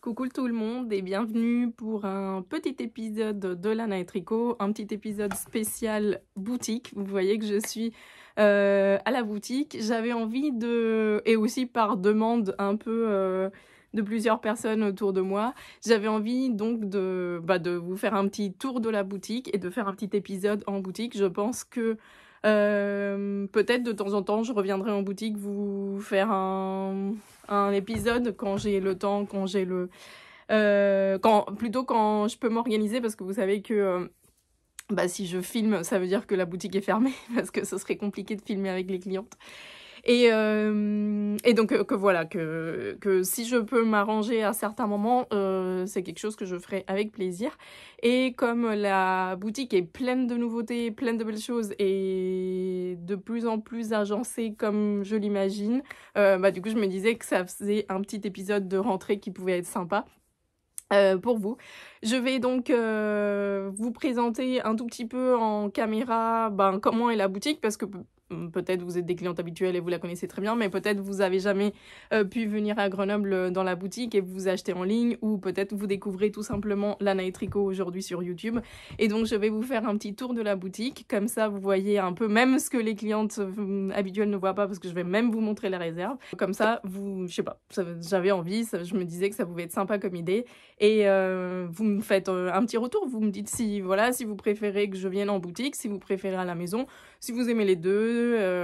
Coucou tout le monde et bienvenue pour un petit épisode de Lana et Tricot, un petit épisode spécial boutique. Vous voyez que je suis à la boutique. J'avais envie de, et aussi par demande un peu de plusieurs personnes autour de moi, j'avais envie donc de vous faire un petit tour de la boutique et de faire un petit épisode en boutique. Je pense que peut-être de temps en temps je reviendrai en boutique vous faire un épisode quand j'ai le temps, quand j'ai le plutôt quand je peux m'organiser, parce que vous savez que si je filme ça veut dire que la boutique est fermée parce que ce serait compliqué de filmer avec les clientes. Et donc que si je peux m'arranger à certains moments, c'est quelque chose que je ferai avec plaisir. Et comme la boutique est pleine de nouveautés, pleine de belles choses et de plus en plus agencée comme je l'imagine, du coup je me disais que ça faisait un petit épisode de rentrée qui pouvait être sympa. Pour vous. Je vais donc vous présenter un tout petit peu en caméra comment est la boutique, parce que peut-être vous êtes des clientes habituelles et vous la connaissez très bien, mais peut-être vous avez jamais pu venir à Grenoble dans la boutique et vous achetez en ligne, ou peut-être vous découvrez tout simplement Lana et Tricot aujourd'hui sur YouTube. Et donc je vais vous faire un petit tour de la boutique, comme ça vous voyez un peu même ce que les clientes habituelles ne voient pas, parce que je vais même vous montrer les réserves. Comme ça, je sais pas, j'avais envie, je me disais que ça pouvait être sympa comme idée. Et vous me faites un petit retour, vous me dites si vous préférez que je vienne en boutique, si vous préférez à la maison, si vous aimez les deux.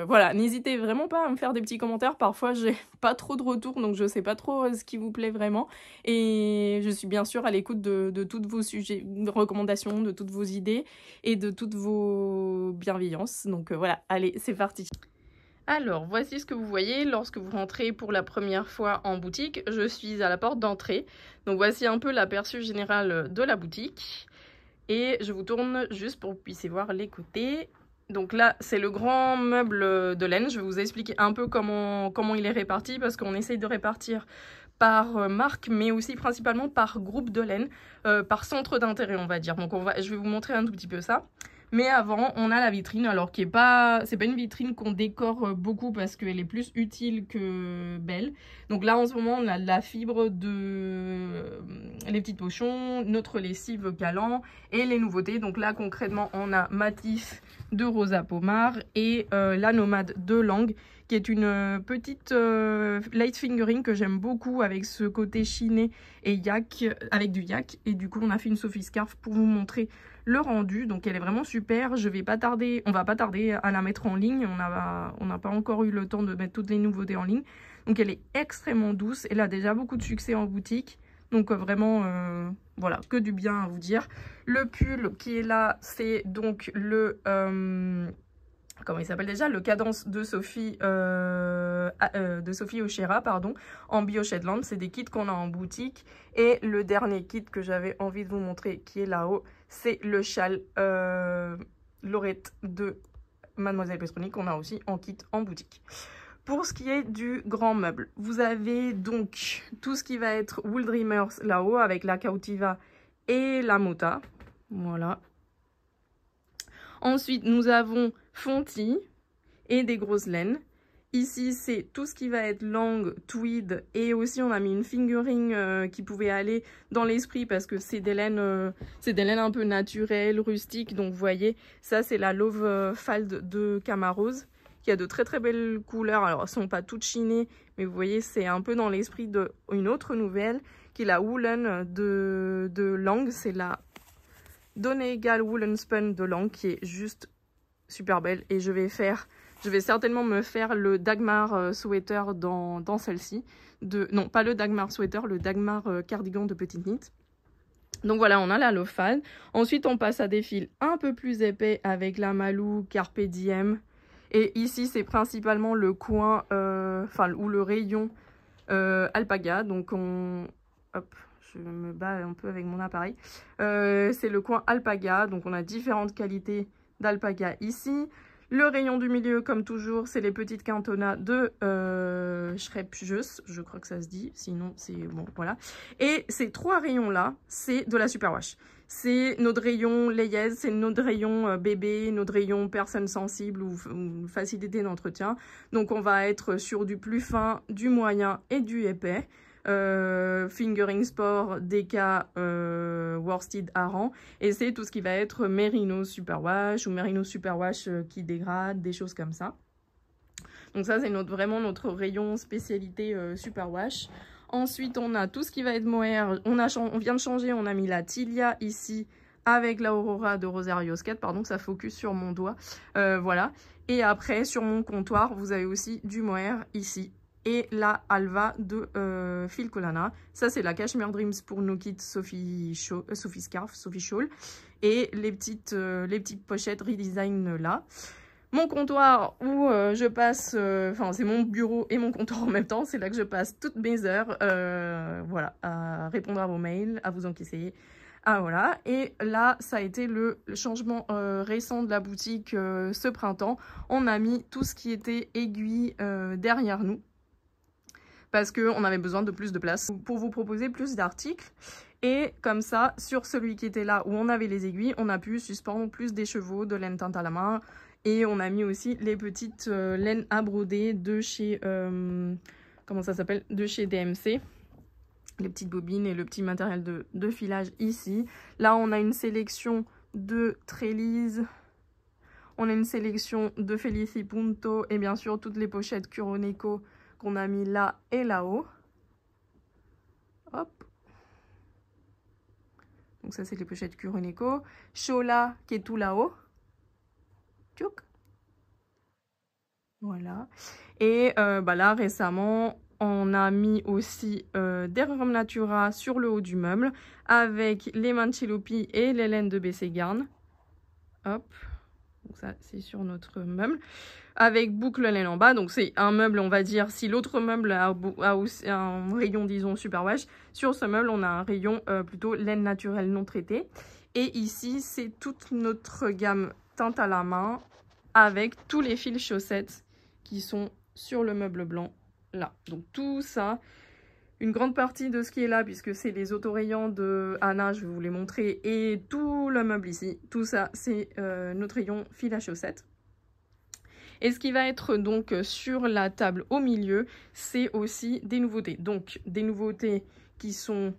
Voilà, n'hésitez vraiment pas à me faire des petits commentaires. Parfois j'ai pas trop de retours, donc je sais pas trop ce qui vous plaît vraiment. Et je suis bien sûr à l'écoute de toutes vos sujets, recommandations, de toutes vos idées et de toutes vos bienveillances. Donc voilà, allez, c'est parti. Alors, voici ce que vous voyez lorsque vous rentrez pour la première fois en boutique. Je suis à la porte d'entrée. Donc voici un peu l'aperçu général de la boutique. Et je vous tourne juste pour que vous puissiez voir les côtés. Donc là, c'est le grand meuble de laine. Je vais vous expliquer un peu comment il est réparti, parce qu'on essaye de répartir par marque, mais aussi principalement par groupe de laine, par centre d'intérêt, on va dire. Donc je vais vous montrer un tout petit peu ça. Mais avant, on a la vitrine, alors c'est pas une vitrine qu'on décore beaucoup parce qu'elle est plus utile que belle. Donc là, en ce moment, on a la fibre les petites pochons, notre lessive Calan et les nouveautés. Donc là, concrètement, on a Matif de Rosa Pomar et la Nomade de Lang, qui est une petite light fingering que j'aime beaucoup, avec ce côté chiné et yak, avec du yak. Et du coup, on a fait une Sophie Scarf pour vous montrer le rendu. Donc elle est vraiment super. On va pas tarder à la mettre en ligne. On n'a pas encore eu le temps de mettre toutes les nouveautés en ligne. Donc elle est extrêmement douce. Elle a déjà beaucoup de succès en boutique. Donc vraiment, voilà, que du bien à vous dire. Le pull qui est là, c'est donc le... comment il s'appelle déjà, le Cadence de Sophie Oshera, pardon, en Bio Shetland. C'est des kits qu'on a en boutique. Et le dernier kit que j'avais envie de vous montrer, qui est là-haut, c'est le châle Lorette de Mademoiselle Pestroni, qu'on a aussi en kit en boutique. Pour ce qui est du grand meuble, vous avez donc tout ce qui va être Wool Dreamers là-haut, avec la Cautiva et la Mota. Voilà. Ensuite, nous avons Fonty et des grosses laines. Ici, c'est tout ce qui va être Lang, tweed, et aussi on a mis une fingering qui pouvait aller dans l'esprit, parce que c'est des laines un peu naturelles, rustiques. Donc vous voyez, ça c'est la Love Fald de Camarose, qui a de très très belles couleurs. Alors elles sont pas toutes chinées, mais vous voyez, c'est un peu dans l'esprit d'une autre nouvelle, qui est la Woolen de Lang. C'est la Donegal Woolen Spun de Lang, qui est juste super belle. Et je vais certainement me faire le Dagmar sweater dans celle-ci. Non, pas le Dagmar sweater, le Dagmar cardigan de petite knit. Donc voilà, on a la Lofal. Ensuite, on passe à des fils un peu plus épais avec la Malou Carpe Diem. Et ici, c'est principalement le coin, ou le rayon alpaga. Donc hop, je me bats un peu avec mon appareil. C'est le coin alpaga. Donc on a différentes qualités d'alpaga ici. Le rayon du milieu, comme toujours, c'est les petites cantonas de Schreppjus, je crois que ça se dit, sinon c'est bon, voilà. Et ces trois rayons-là, c'est de la superwash. C'est notre rayon layaise, c'est notre rayon bébé, notre rayon personne sensible ou facilité d'entretien. Donc on va être sur du plus fin, du moyen et du épais. Fingering Sport, Deka, Worsted Aran. Et c'est tout ce qui va être Merino Superwash ou Merino Superwash qui dégrade, des choses comme ça. Donc ça, c'est vraiment notre rayon spécialité Superwash. Ensuite, on a tout ce qui va être mohair. On vient de changer, on a mis la Tilia ici avec la Aurora de Rosario Scat. Pardon, ça focus sur mon doigt. Voilà. Et après, sur mon comptoir, vous avez aussi du mohair ici. Et la Alva de Phil Colana. Ça, c'est la Cashmere Dreams pour nos kits Sophie Scarf, Sophie Shawl. Et les petites pochettes redesign là. Mon comptoir où je passe, enfin c'est mon bureau et mon comptoir en même temps, c'est là que je passe toutes mes heures, voilà, à répondre à vos mails, à vous encaisser. Ah voilà, et là ça a été le changement récent de la boutique ce printemps. On a mis tout ce qui était aiguille derrière nous parce qu'on avait besoin de plus de place pour vous proposer plus d'articles. Et comme ça, sur celui qui était là où on avait les aiguilles, on a pu suspendre plus d'écheveaux, de laine teinte à la main. Et on a mis aussi les petites laines à broder de chez, comment ça s'appelle, de chez DMC. Les petites bobines et le petit matériel de filage ici. Là, on a une sélection de Trellis. On a une sélection de Felici Punto. Et bien sûr, toutes les pochettes Kuroneko qu'on a mis là et là-haut. Hop. Donc ça, c'est les pochettes Kuroneko. Shola qui est tout là-haut. Tchouk. Voilà. Et bah là, récemment, on a mis aussi des Rum Natura sur le haut du meuble avec les Manchilopi et les laines de BC Garn. Hop. Donc ça, c'est sur notre meuble. Avec boucle laine en bas. Donc c'est un meuble, on va dire, si l'autre meuble a aussi un rayon, disons, Superwash, sur ce meuble, on a un rayon plutôt laine naturelle non traitée. Et ici, c'est toute notre gamme teinte à la main avec tous les fils chaussettes qui sont sur le meuble blanc là. Donc tout ça, une grande partie de ce qui est là, puisque c'est les autorayons de Anna, je vais vous les montrer, et tout le meuble ici, tout ça c'est notre rayon fil à chaussettes. Et ce qui va être donc sur la table au milieu, c'est aussi des nouveautés. Donc des nouveautés qui sont,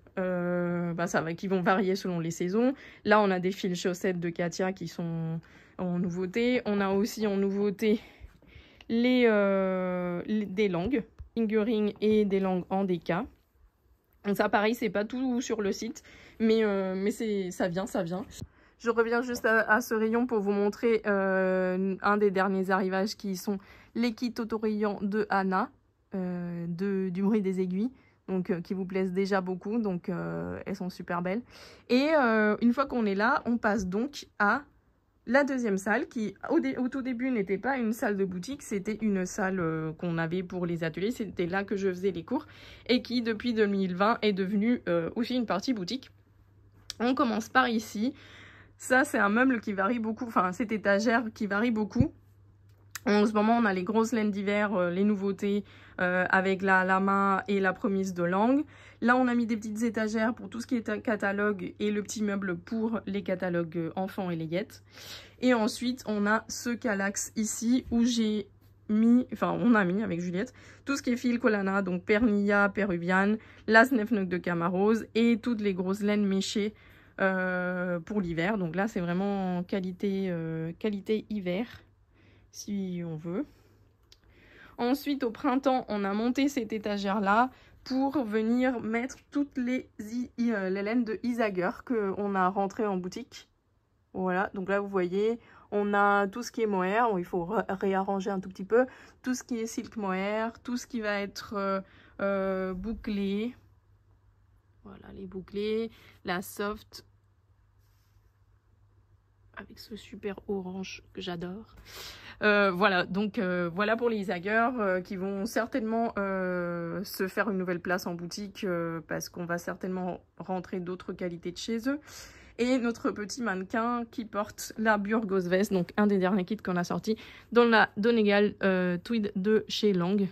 qui vont varier selon les saisons. Là, on a des fils chaussettes de Katia qui sont en nouveauté. On a aussi en nouveauté des langues, fingering et des langues en DK. Donc ça, pareil, c'est pas tout sur le site, mais ça vient. Je reviens juste à ce rayon pour vous montrer un des derniers arrivages qui sont les kits autorayants de Anna, du bruit des aiguilles, donc qui vous plaisent déjà beaucoup, donc elles sont super belles. Et une fois qu'on est là, on passe donc à la deuxième salle qui au tout début n'était pas une salle de boutique, c'était une salle qu'on avait pour les ateliers, c'était là que je faisais les cours et qui depuis 2020 est devenue aussi une partie boutique. On commence par ici. Ça, c'est un meuble qui varie beaucoup, enfin, cette étagère qui varie beaucoup. En ce moment, on a les grosses laines d'hiver, les nouveautés avec la lama et la promise de langue. Là, on a mis des petites étagères pour tout ce qui est catalogue et le petit meuble pour les catalogues enfants et layette. Et ensuite, on a ce calax ici où j'ai mis, enfin, on a mis avec Juliette, tout ce qui est fil Colana, donc Pernilla, Péruviane, la Snefnug de Camarose et toutes les grosses laines méchées pour l'hiver. Donc là c'est vraiment qualité hiver si on veut. Ensuite au printemps on a monté cette étagère là pour venir mettre toutes les laines de Isager qu'on a rentrées en boutique. Voilà, donc là vous voyez on a tout ce qui est mohair, bon, il faut réarranger un tout petit peu, tout ce qui est silk mohair, tout ce qui va être bouclé. Voilà, les bouclés, la soft, avec ce super orange que j'adore. Voilà, donc voilà pour les Isager qui vont certainement se faire une nouvelle place en boutique parce qu'on va certainement rentrer d'autres qualités de chez eux. Et notre petit mannequin qui porte la Burgos Vest, donc un des derniers kits qu'on a sorti dans la Donegal Tweed de chez Lang.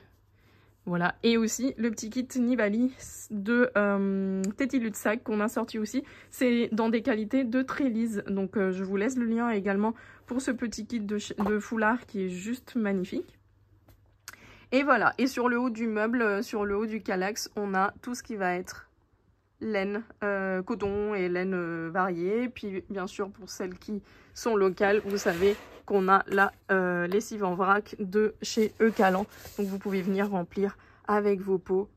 Voilà, et aussi le petit kit Nivali de Teti Lutsac qu'on a sorti aussi. C'est dans des qualités de Trellis. Donc je vous laisse le lien également pour ce petit kit de foulard qui est juste magnifique. Et voilà, et sur le haut du meuble, sur le haut du Kallax, on a tout ce qui va être laine, coton et laine variée. Puis bien sûr pour celles qui sont locales, vous savez qu'on a la lessive en vrac de chez Eucalan. Donc vous pouvez venir remplir avec vos pots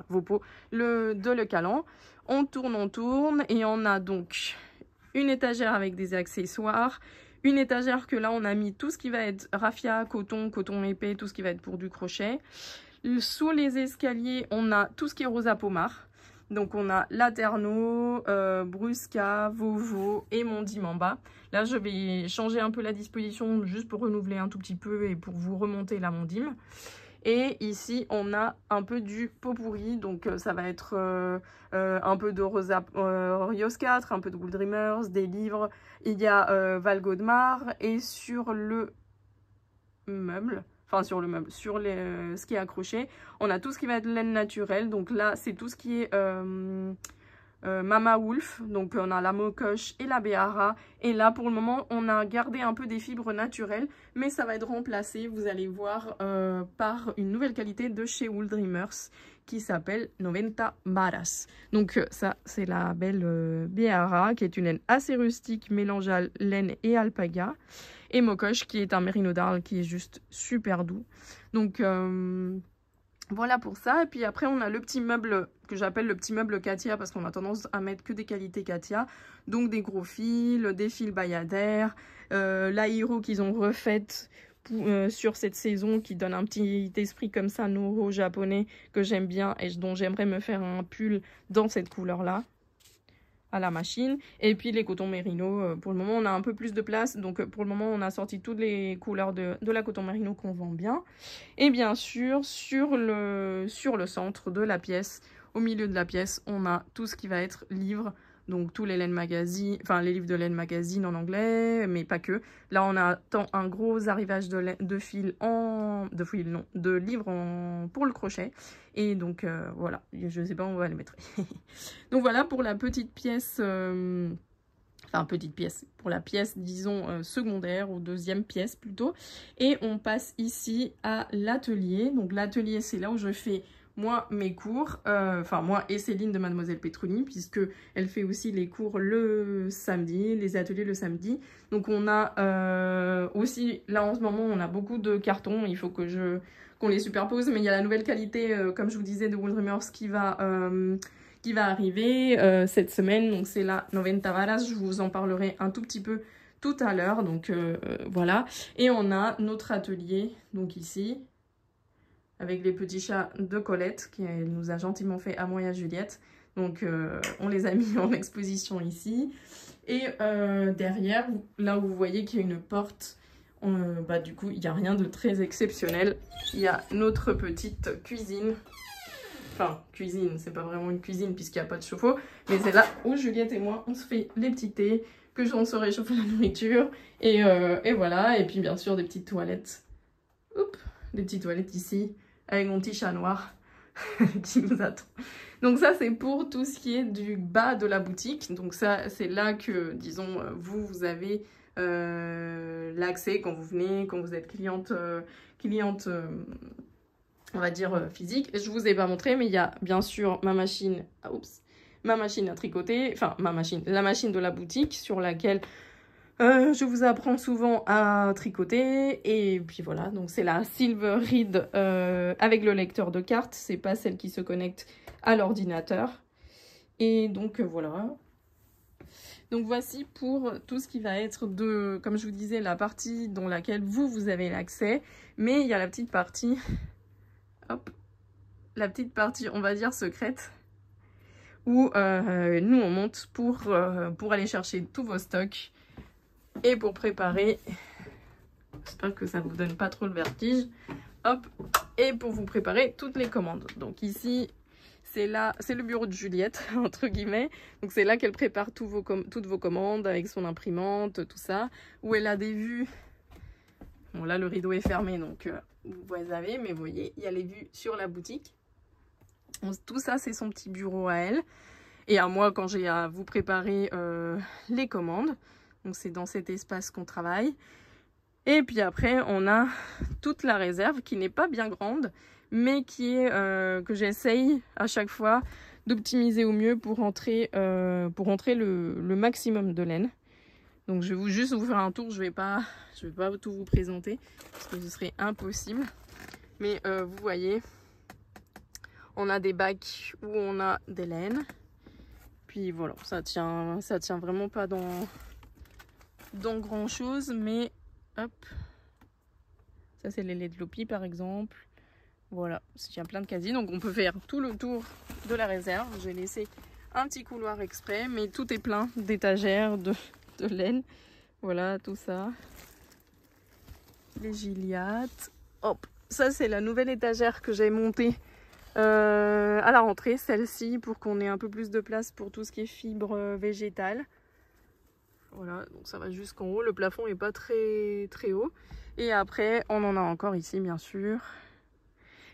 vos pots de Eucalan. On tourne et on a donc une étagère avec des accessoires. Une étagère que là on a mis tout ce qui va être raffia, coton, coton épais, tout ce qui va être pour du crochet. Sous les escaliers, on a tout ce qui est rosa pommard. Donc on a Laterno, Brusca, Vovo et Mondimamba. Là je vais changer un peu la disposition juste pour renouveler un tout petit peu et pour vous remonter la Mondim. Et ici on a un peu du pot pourri, donc ça va être un peu de Rosa Rios 4, un peu de Wool Dreamers, des livres. Il y a Val Godemar et sur le meuble, sur ce qui est accroché, on a tout ce qui va être laine naturelle. Donc là, c'est tout ce qui est Mama Wolf. Donc on a la Mokosh et la Béhara. Et là, pour le moment, on a gardé un peu des fibres naturelles, mais ça va être remplacé, vous allez voir, par une nouvelle qualité de chez Wool Dreamers qui s'appelle 90 Varas. Donc ça, c'est la belle Béhara, qui est une laine assez rustique, mélange à laine et alpaga. Et Mokosh, qui est un mérino d'Arles qui est juste super doux. Donc voilà pour ça. Et puis après, on a le petit meuble que j'appelle le petit meuble Katia, parce qu'on a tendance à mettre que des qualités Katia. Donc des gros fils, des fils bayadères, la hiro qu'ils ont refaite sur cette saison, qui donne un petit esprit comme ça, Noro japonais, que j'aime bien et dont j'aimerais me faire un pull dans cette couleur-là à la machine. Et puis les cotons mérino, pour le moment on a un peu plus de place, donc pour le moment on a sorti toutes les couleurs de la coton mérino qu'on vend bien. Et bien sûr sur le centre de la pièce, au milieu de la pièce, on a tout ce qui va être livres, donc tous les laine magazine, enfin les livres de laine magazine en anglais, mais pas que. Là on a un gros arrivage de livres pour le crochet. Et donc voilà, je ne sais pas où on va les mettre. Donc voilà pour la petite pièce, pour la pièce disons secondaire ou deuxième pièce plutôt. Et on passe ici à l'atelier. Donc l'atelier, c'est là où je fais moi mes cours, moi et Céline de Mademoiselle Petroni, puisque elle fait aussi les cours le samedi, les ateliers le samedi. Donc on a aussi, là en ce moment on a beaucoup de cartons, il faut que qu'on les superpose, mais il y a la nouvelle qualité, comme je vous disais, de Wool Dreamers qui va arriver cette semaine. Donc c'est la 90 Varas, je vous en parlerai un tout petit peu tout à l'heure. Donc voilà, et on a notre atelier, donc ici, avec les petits chats de Colette, qu'elle nous a gentiment fait à moi et à Juliette. Donc on les a mis en exposition ici. Et derrière, là où vous voyez qu'il y a une porte, du coup il n'y a rien de très exceptionnel. Il y a notre petite cuisine. Enfin, cuisine, c'est pas vraiment une cuisine puisqu'il n'y a pas de chauffe-eau. Mais c'est là où Juliette et moi, on se fait les petits thés, on se réchauffe la nourriture. Et voilà, et puis bien sûr des petites toilettes. Oups, des petites toilettes ici, avec mon petit chat noir qui nous attend. Donc ça, c'est pour tout ce qui est du bas de la boutique. Donc ça, c'est là que, disons, vous avez l'accès quand vous venez, quand vous êtes cliente on va dire physique. Je vous ai pas montré, mais il y a bien sûr ma machine à tricoter, enfin la machine de la boutique sur laquelle je vous apprends souvent à tricoter. Et puis voilà, donc c'est la Silver Reed avec le lecteur de cartes, c'est pas celle qui se connecte à l'ordinateur. Et donc voilà. Donc voici pour tout ce qui va être de, comme je vous disais, la partie dans laquelle vous avez l'accès. Mais il y a la petite partie, on va dire secrète, où nous on monte pour aller chercher tous vos stocks et pour préparer, j'espère que ça ne vous donne pas trop le vertige, et pour vous préparer toutes les commandes. Donc ici, c'est le bureau de Juliette, entre guillemets. Donc c'est là qu'elle prépare toutes vos commandes avec son imprimante, tout ça. Où elle a des vues. Bon là le rideau est fermé, donc vous avez, mais vous voyez, il y a les vues sur la boutique. Tout ça, c'est son petit bureau à elle. Et à moi quand j'ai à vous préparer les commandes. Donc c'est dans cet espace qu'on travaille. Et puis après, on a toute la réserve qui n'est pas bien grande, mais qui est que j'essaye à chaque fois d'optimiser au mieux pour rentrer le maximum de laine. Donc je vais juste vous faire un tour, je vais pas tout vous présenter parce que ce serait impossible. Mais vous voyez, on a des bacs où on a des laines. Puis voilà, ça tient vraiment pas dans grand chose, mais hop, ça c'est les laits de Lopi par exemple. Voilà, il y a plein de casiers, donc on peut faire tout le tour de la réserve. J'ai laissé un petit couloir exprès, mais tout est plein d'étagères de laine. Voilà, tout ça. Les giliates. Hop, ça c'est la nouvelle étagère que j'ai montée à la rentrée, celle-ci, pour qu'on ait un peu plus de place pour tout ce qui est fibres végétales. Voilà, donc ça va jusqu'en haut. Le plafond n'est pas très haut. Et après, on en a encore ici, bien sûr.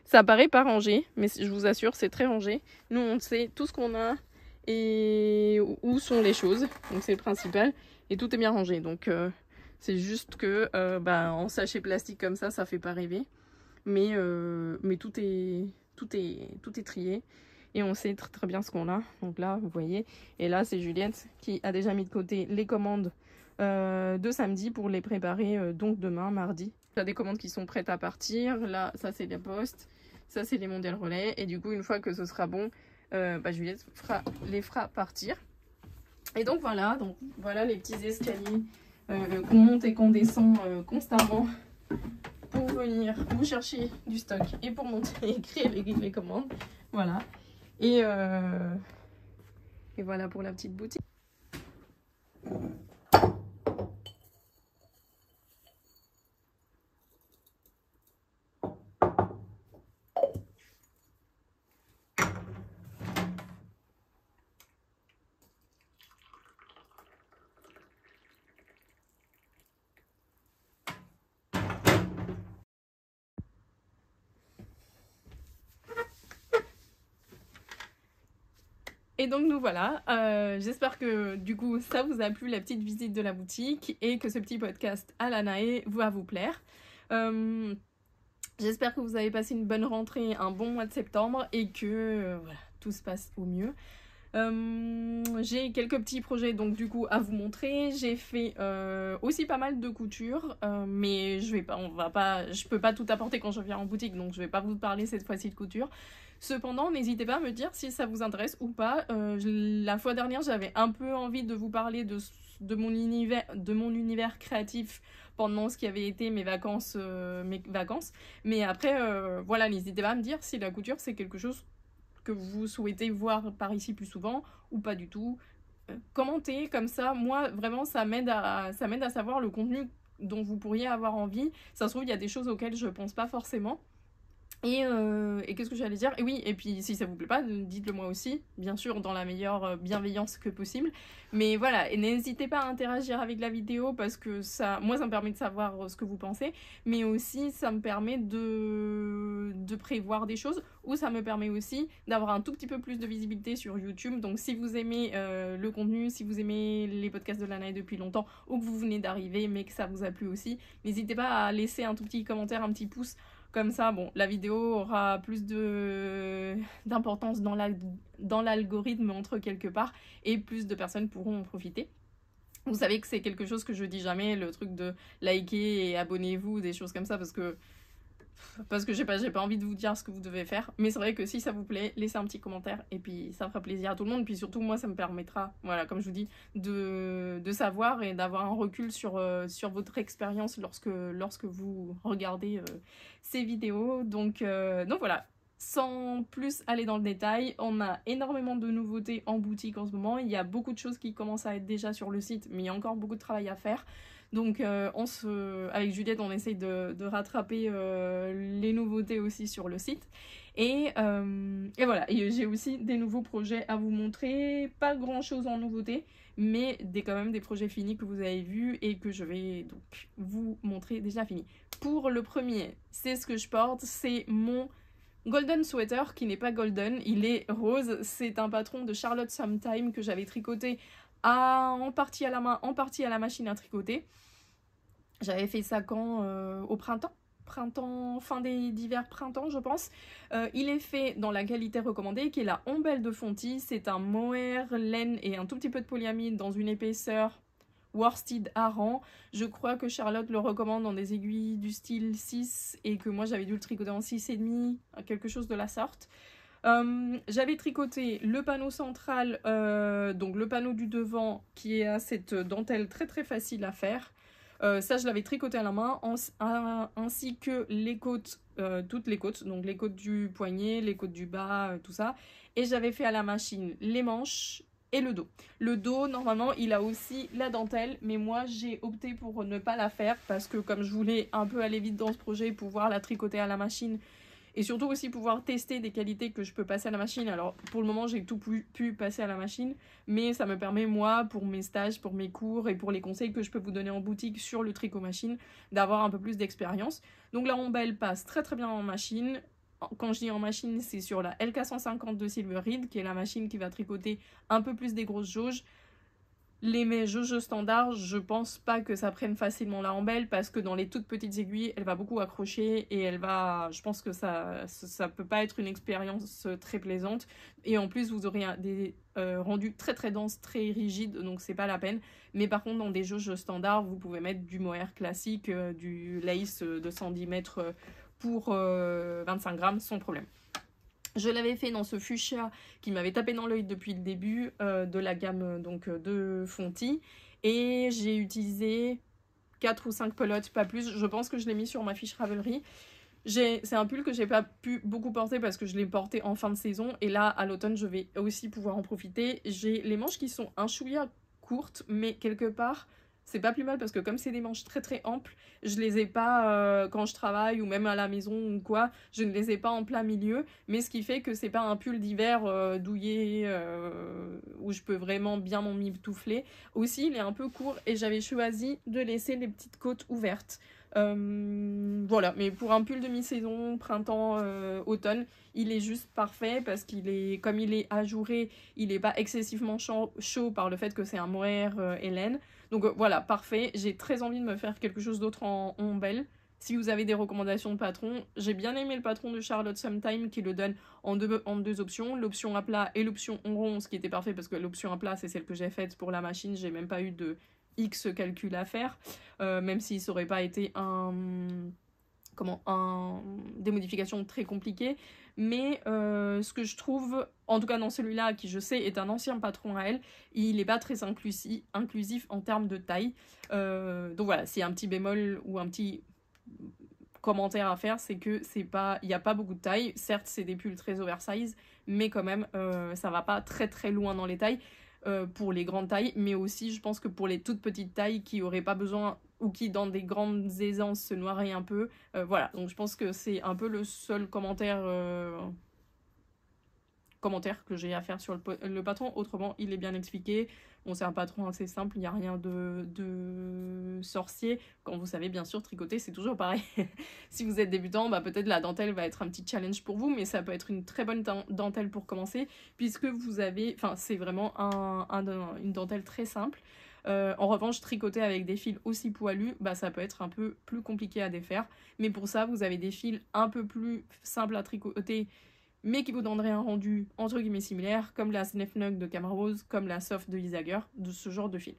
Ça paraît pas rangé, mais je vous assure, c'est très rangé. Nous, on sait tout ce qu'on a et où sont les choses. Donc c'est le principal. Et tout est bien rangé. Donc c'est juste que en sachet plastique comme ça fait pas rêver. Mais tout est trié. Et on sait très bien ce qu'on a. Donc là, vous voyez. Et là, c'est Juliette qui a déjà mis de côté les commandes de samedi pour les préparer donc demain, mardi. Il y a des commandes qui sont prêtes à partir. Là, ça c'est les postes. Ça c'est les mondiales relais. Et du coup, une fois que ce sera bon, Juliette les fera partir. Et donc voilà les petits escaliers qu'on monte et qu'on descend constamment pour venir vous chercher du stock et pour monter et écrire les commandes. Voilà. Et voilà pour la petite boutique. Et donc nous voilà, j'espère que du coup ça vous a plu, la petite visite de la boutique, et que ce petit podcast à la Naé va vous plaire. J'espère que vous avez passé une bonne rentrée, un bon mois de septembre, et que voilà, tout se passe au mieux. J'ai quelques petits projets donc du coup à vous montrer. J'ai fait aussi pas mal de couture, mais je peux pas tout apporter quand je viens en boutique, donc je vais pas vous parler cette fois-ci de couture. Cependant, n'hésitez pas à me dire si ça vous intéresse ou pas. La fois dernière, j'avais un peu envie de vous parler de mon univers créatif pendant ce qui avait été mes vacances. Mais après, voilà, n'hésitez pas à me dire si la couture c'est quelque chose que vous souhaitez voir par ici plus souvent ou pas du tout. Commentez comme ça, moi vraiment ça m'aide à savoir le contenu dont vous pourriez avoir envie. Ça se trouve il y a des choses auxquelles je pense pas forcément. Et qu'est-ce que j'allais dire? Et oui, et puis si ça vous plaît pas, dites-le moi aussi, bien sûr dans la meilleure bienveillance que possible. Mais voilà, et n'hésitez pas à interagir avec la vidéo parce que moi ça me permet de savoir ce que vous pensez, mais aussi ça me permet de prévoir des choses, ou ça me permet aussi d'avoir un tout petit peu plus de visibilité sur YouTube. Donc si vous aimez le contenu, si vous aimez les podcasts de la Naé depuis longtemps, ou que vous venez d'arriver mais que ça vous a plu aussi, n'hésitez pas à laisser un tout petit commentaire, un petit pouce. Comme ça, bon, la vidéo aura plus d'importance dans l'algorithme entre quelque part, et plus de personnes pourront en profiter. Vous savez que c'est quelque chose que je dis jamais, le truc de liker et abonnez-vous, des choses comme ça, parce que j'ai pas envie de vous dire ce que vous devez faire. Mais c'est vrai que si ça vous plaît, laissez un petit commentaire et puis ça fera plaisir à tout le monde. Puis surtout, moi, ça me permettra, voilà, comme je vous dis, de savoir et d'avoir un recul sur votre expérience lorsque vous regardez ces vidéos. Donc voilà. Sans plus aller dans le détail, on a énormément de nouveautés en boutique en ce moment. Il y a beaucoup de choses qui commencent à être déjà sur le site, mais il y a encore beaucoup de travail à faire. Donc avec Juliette, on essaye de rattraper les nouveautés aussi sur le site. Et voilà, et j'ai aussi des nouveaux projets à vous montrer. Pas grand chose en nouveauté, mais quand même des projets finis que vous avez vus et que je vais donc vous montrer déjà finis. Pour le premier, c'est ce que je porte, c'est mon golden sweater qui n'est pas golden, il est rose. C'est un patron de Charlotte Sometime que j'avais tricoté en partie à la main, en partie à la machine à tricoter. J'avais fait ça quand au printemps. Fin d'hiver, printemps, je pense. Il est fait dans la qualité recommandée, qui est la Ombelle de Fonty. C'est un mohair, laine et un tout petit peu de polyamide dans une épaisseur worsted Aran. Je crois que Charlotte le recommande dans des aiguilles du style 6 et que moi j'avais dû le tricoter en 6,5, quelque chose de la sorte. J'avais tricoté le panneau central, donc le panneau du devant qui a cette dentelle très très facile à faire. Ça je l'avais tricoté à la main, ainsi que les côtes, toutes les côtes, donc les côtes du poignet, les côtes du bas, tout ça. Et j'avais fait à la machine les manches et le dos. Le dos, normalement, il a aussi la dentelle, mais moi j'ai opté pour ne pas la faire parce que comme je voulais un peu aller vite dans ce projet, pouvoir la tricoter à la machine, et surtout aussi pouvoir tester des qualités que je peux passer à la machine. Alors pour le moment j'ai tout pu passer à la machine, mais ça me permet moi pour mes stages, pour mes cours et pour les conseils que je peux vous donner en boutique sur le tricot machine, d'avoir un peu plus d'expérience. Donc la ombelle passe très très bien en machine. Quand je dis en machine, c'est sur la LK150 de Silver Reed, qui est la machine qui va tricoter un peu plus des grosses jauges. Les jauges standards, je pense pas que ça prenne facilement la ombelle parce que dans les toutes petites aiguilles, elle va beaucoup accrocher et je pense que ça peut pas être une expérience très plaisante. Et en plus, vous aurez des rendus très très denses, très rigides, donc c'est pas la peine. Mais par contre, dans des jauges standards, vous pouvez mettre du mohair classique, du lace de 110 mètres pour 25 grammes sans problème. Je l'avais fait dans ce fuchsia qui m'avait tapé dans l'œil depuis le début de la gamme donc, de Fonty. Et j'ai utilisé 4 ou 5 pelotes, pas plus. Je pense que je l'ai mis sur ma fiche Ravelry. C'est un pull que j'ai pas pu beaucoup porter parce que je l'ai porté en fin de saison. Et là, à l'automne, je vais aussi pouvoir en profiter. J'ai les manches qui sont un chouïa courtes, mais quelque part, c'est pas plus mal parce que comme c'est des manches très très amples, je les ai pas quand je travaille ou même à la maison ou quoi, je ne les ai pas en plein milieu, mais ce qui fait que c'est pas un pull d'hiver douillet où je peux vraiment bien m'emmitoufler. Aussi, il est un peu court et j'avais choisi de laisser les petites côtes ouvertes. Voilà, mais pour un pull de mi-saison, printemps, automne, il est juste parfait parce comme il est ajouré, il n'est pas excessivement chaud par le fait que c'est un mohair et laine. Donc voilà, parfait. J'ai très envie de me faire quelque chose d'autre en ombelle. Si vous avez des recommandations de patron, j'ai bien aimé le patron de Charlotte Sometime qui le donne en deux options, l'option à plat et l'option en rond, ce qui était parfait parce que l'option à plat c'est celle que j'ai faite pour la machine, j'ai même pas eu de X calcul à faire, même si ça aurait pas été des modifications très compliquées. Mais ce que je trouve, en tout cas dans celui-là, qui je sais est un ancien patron à elle, il n'est pas très inclusif en termes de taille. Donc voilà, s'il y a un petit bémol ou un petit commentaire à faire, c'est que il n'y a pas beaucoup de taille. Certes, c'est des pulls très oversize, mais quand même, ça va pas très très loin dans les tailles. Pour les grandes tailles, mais aussi je pense que pour les toutes petites tailles qui n'auraient pas besoin ou qui dans des grandes aisances se noieraient un peu, voilà, donc je pense que c'est un peu le seul commentaire que j'ai à faire sur le patron. Autrement, il est bien expliqué. Bon, c'est un patron assez simple, il n'y a rien de sorcier. Quand vous savez, bien sûr, tricoter, c'est toujours pareil. Si vous êtes débutant, bah, peut-être la dentelle va être un petit challenge pour vous, mais ça peut être une très bonne dentelle pour commencer, puisque vous avez... Enfin, c'est vraiment une dentelle très simple. En revanche, tricoter avec des fils aussi poilus, bah, ça peut être un peu plus compliqué à défaire. Mais pour ça, vous avez des fils un peu plus simples à tricoter, mais qui vous donnerait un rendu entre guillemets similaire, comme la Snefnug de Camarose, comme la Soft de Isager, de ce genre de fil.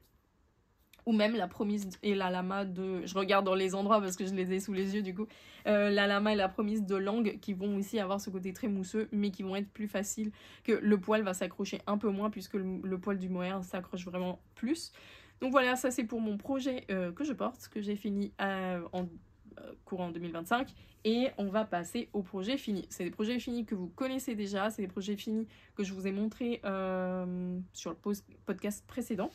Ou même la Promise et la Lama de... Je regarde dans les endroits parce que je les ai sous les yeux du coup. La Lama et la Promise de Langue qui vont aussi avoir ce côté très mousseux, mais qui vont être plus faciles, que le poil va s'accrocher un peu moins puisque le poil du mohair s'accroche vraiment plus. Donc voilà, ça c'est pour mon projet que je porte, que j'ai fini en courant 2025, et on va passer aux projets finis. C'est des projets finis que vous connaissez déjà, c'est des projets finis que je vous ai montrés sur le podcast précédent.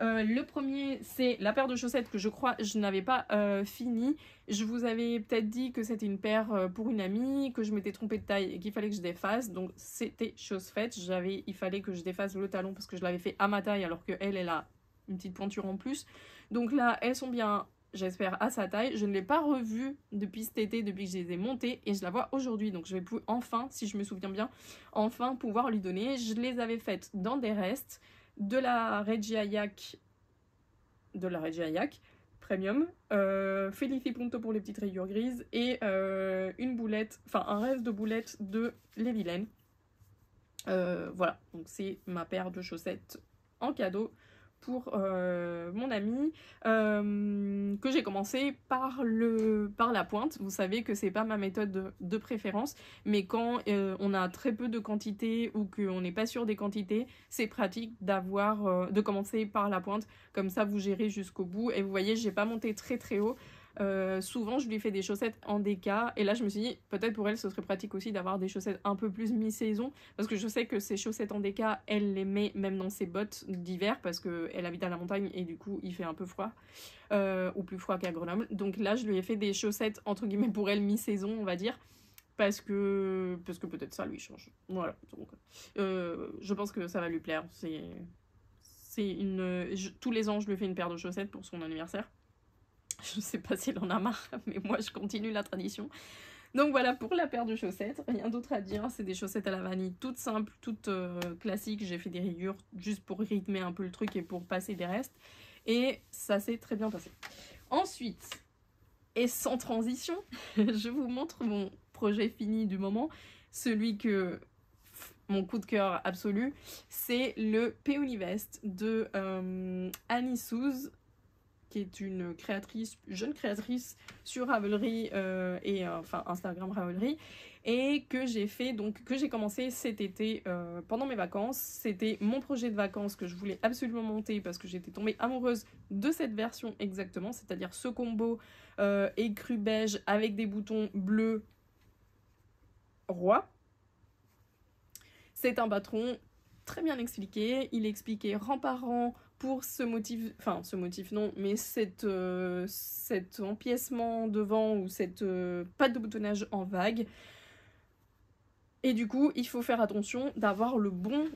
Le premier, c'est la paire de chaussettes que je crois je n'avais pas fini. Je vous avais peut-être dit que c'était une paire pour une amie, que je m'étais trompée de taille et qu'il fallait que je défasse. Donc c'était chose faite. Il fallait que je défasse le talon parce que je l'avais fait à ma taille alors qu'elle, elle a une petite pointure en plus. Donc là, elles sont bien, j'espère, à sa taille. Je ne l'ai pas revue depuis cet été, depuis que je les ai montées, et je la vois aujourd'hui. Donc je vais enfin, si je me souviens bien, enfin pouvoir lui donner. Je les avais faites dans des restes de la Regia Yak premium, Felici Punto pour les petites rayures grises et une boulette, enfin un reste de boulettes de Les Vilaines. Voilà, donc c'est ma paire de chaussettes en cadeau pour mon ami, que j'ai commencé par la pointe. Vous savez que c'est pas ma méthode de préférence, mais quand on a très peu de quantité ou qu'on n'est pas sûr des quantités, c'est pratique de commencer par la pointe, comme ça vous gérez jusqu'au bout. Et vous voyez, j'ai pas monté très très haut. Souvent je lui fais des chaussettes en déca et là je me suis dit peut-être pour elle ce serait pratique aussi d'avoir des chaussettes un peu plus mi-saison, parce que je sais que ces chaussettes en déca elle les met même dans ses bottes d'hiver parce qu'elle habite à la montagne et du coup il fait un peu froid, ou plus froid qu'à Grenoble. Donc là je lui ai fait des chaussettes entre guillemets pour elle mi-saison on va dire, parce que peut-être ça lui change. Voilà, donc je pense que ça va lui plaire. Tous les ans je lui fais une paire de chaussettes pour son anniversaire. Je sais pas s'il en a marre, mais moi je continue la tradition. Donc voilà pour la paire de chaussettes, rien d'autre à dire, c'est des chaussettes à la vanille toutes simples, toutes classiques. J'ai fait des rayures juste pour rythmer un peu le truc et pour passer des restes. Et ça s'est très bien passé. Ensuite, et sans transition, je vous montre mon projet fini du moment, celui que... mon coup de cœur absolu, c'est le Peony Vest de Annie Souz, qui est une jeune créatrice sur Ravelry et enfin Instagram Ravelry, et que j'ai commencé cet été pendant mes vacances. C'était mon projet de vacances que je voulais absolument monter parce que j'étais tombée amoureuse de cette version exactement, c'est-à-dire ce combo écru beige avec des boutons bleus roi. C'est un patron très bien expliqué, il expliquait rang par rang pour ce motif non, mais cet empiècement devant ou cette patte de boutonnage en vague. Et du coup, il faut faire attention d'avoir le bon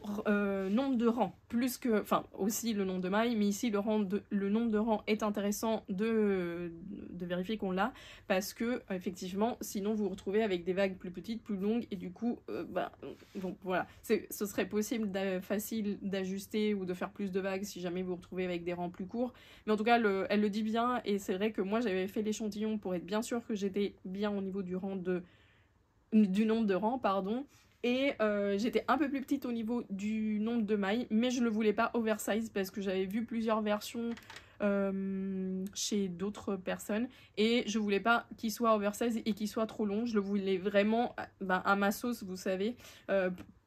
nombre de rangs, plus que, enfin aussi le nombre de mailles, mais ici le nombre de rangs est intéressant de vérifier qu'on l'a, parce que effectivement, sinon vous vous retrouvez avec des vagues plus petites, plus longues, et du coup, donc voilà, ce serait possible, facile d'ajuster ou de faire plus de vagues si jamais vous vous retrouvez avec des rangs plus courts. Mais en tout cas, elle le dit bien, et c'est vrai que moi j'avais fait l'échantillon pour être bien sûr que j'étais bien au niveau du nombre de rangs, pardon, et j'étais un peu plus petite au niveau du nombre de mailles, mais je le voulais pas oversize parce que j'avais vu plusieurs versions chez d'autres personnes et je voulais pas qu'il soit oversize et qu'il soit trop long. Je le voulais vraiment à ma sauce, vous savez,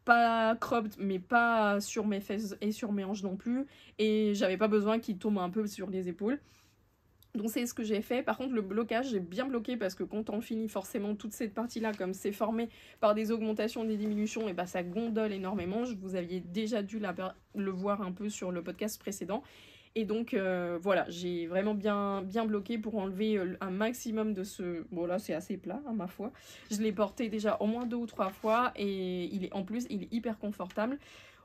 pas cropped mais pas sur mes fesses et sur mes hanches non plus, et j'avais pas besoin qu'il tombe un peu sur les épaules. Donc c'est ce que j'ai fait. Par contre le blocage, j'ai bien bloqué parce que quand on finit forcément toute cette partie là, comme c'est formé par des augmentations, des diminutions, et ça gondole énormément. Vous aviez déjà dû le voir un peu sur le podcast précédent. Et donc voilà, j'ai vraiment bien bloqué pour enlever un maximum de ce... Bon là c'est assez plat à ma foi. Je l'ai porté déjà au moins 2 ou 3 fois et en plus il est hyper confortable.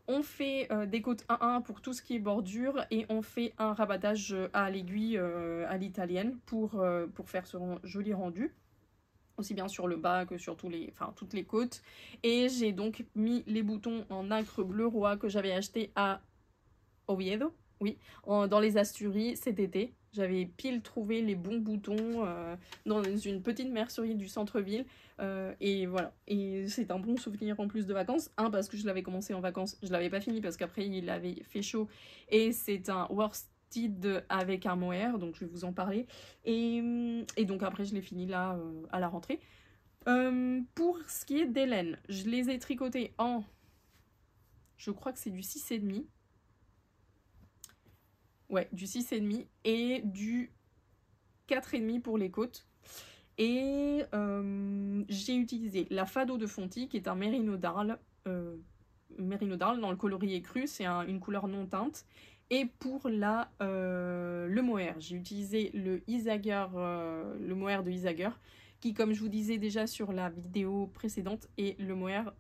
On fait des côtes 1-1 pour tout ce qui est bordure et on fait un rabattage à l'aiguille à l'italienne pour faire ce joli rendu. Aussi bien sur le bas que sur toutes les côtes. Et j'ai donc mis les boutons en nacre bleu roi que j'avais acheté à Oviedo, oui, dans les Asturies cet été. J'avais pile trouvé les bons boutons dans une petite mercerie du centre-ville. Et voilà. Et c'est un bon souvenir en plus de vacances. Parce que je l'avais commencé en vacances. Je l'avais pas fini parce qu'après il avait fait chaud. Et c'est un worsted avec un mohair. Donc je vais vous en parler. Et donc après je l'ai fini là à la rentrée. Pour ce qui est des laines, je les ai tricotés en... Je crois que c'est du 6,5. Ouais, du 6,5 et du 4,5 pour les côtes. Et j'ai utilisé la Fado de Fonty, qui est un Merino d'Arles. Merino d'Arles dans le coloris écru, c'est une couleur non teinte. Et pour le mohair, j'ai utilisé le mohair de Isager, qui, comme je vous disais déjà sur la vidéo précédente, est le mohair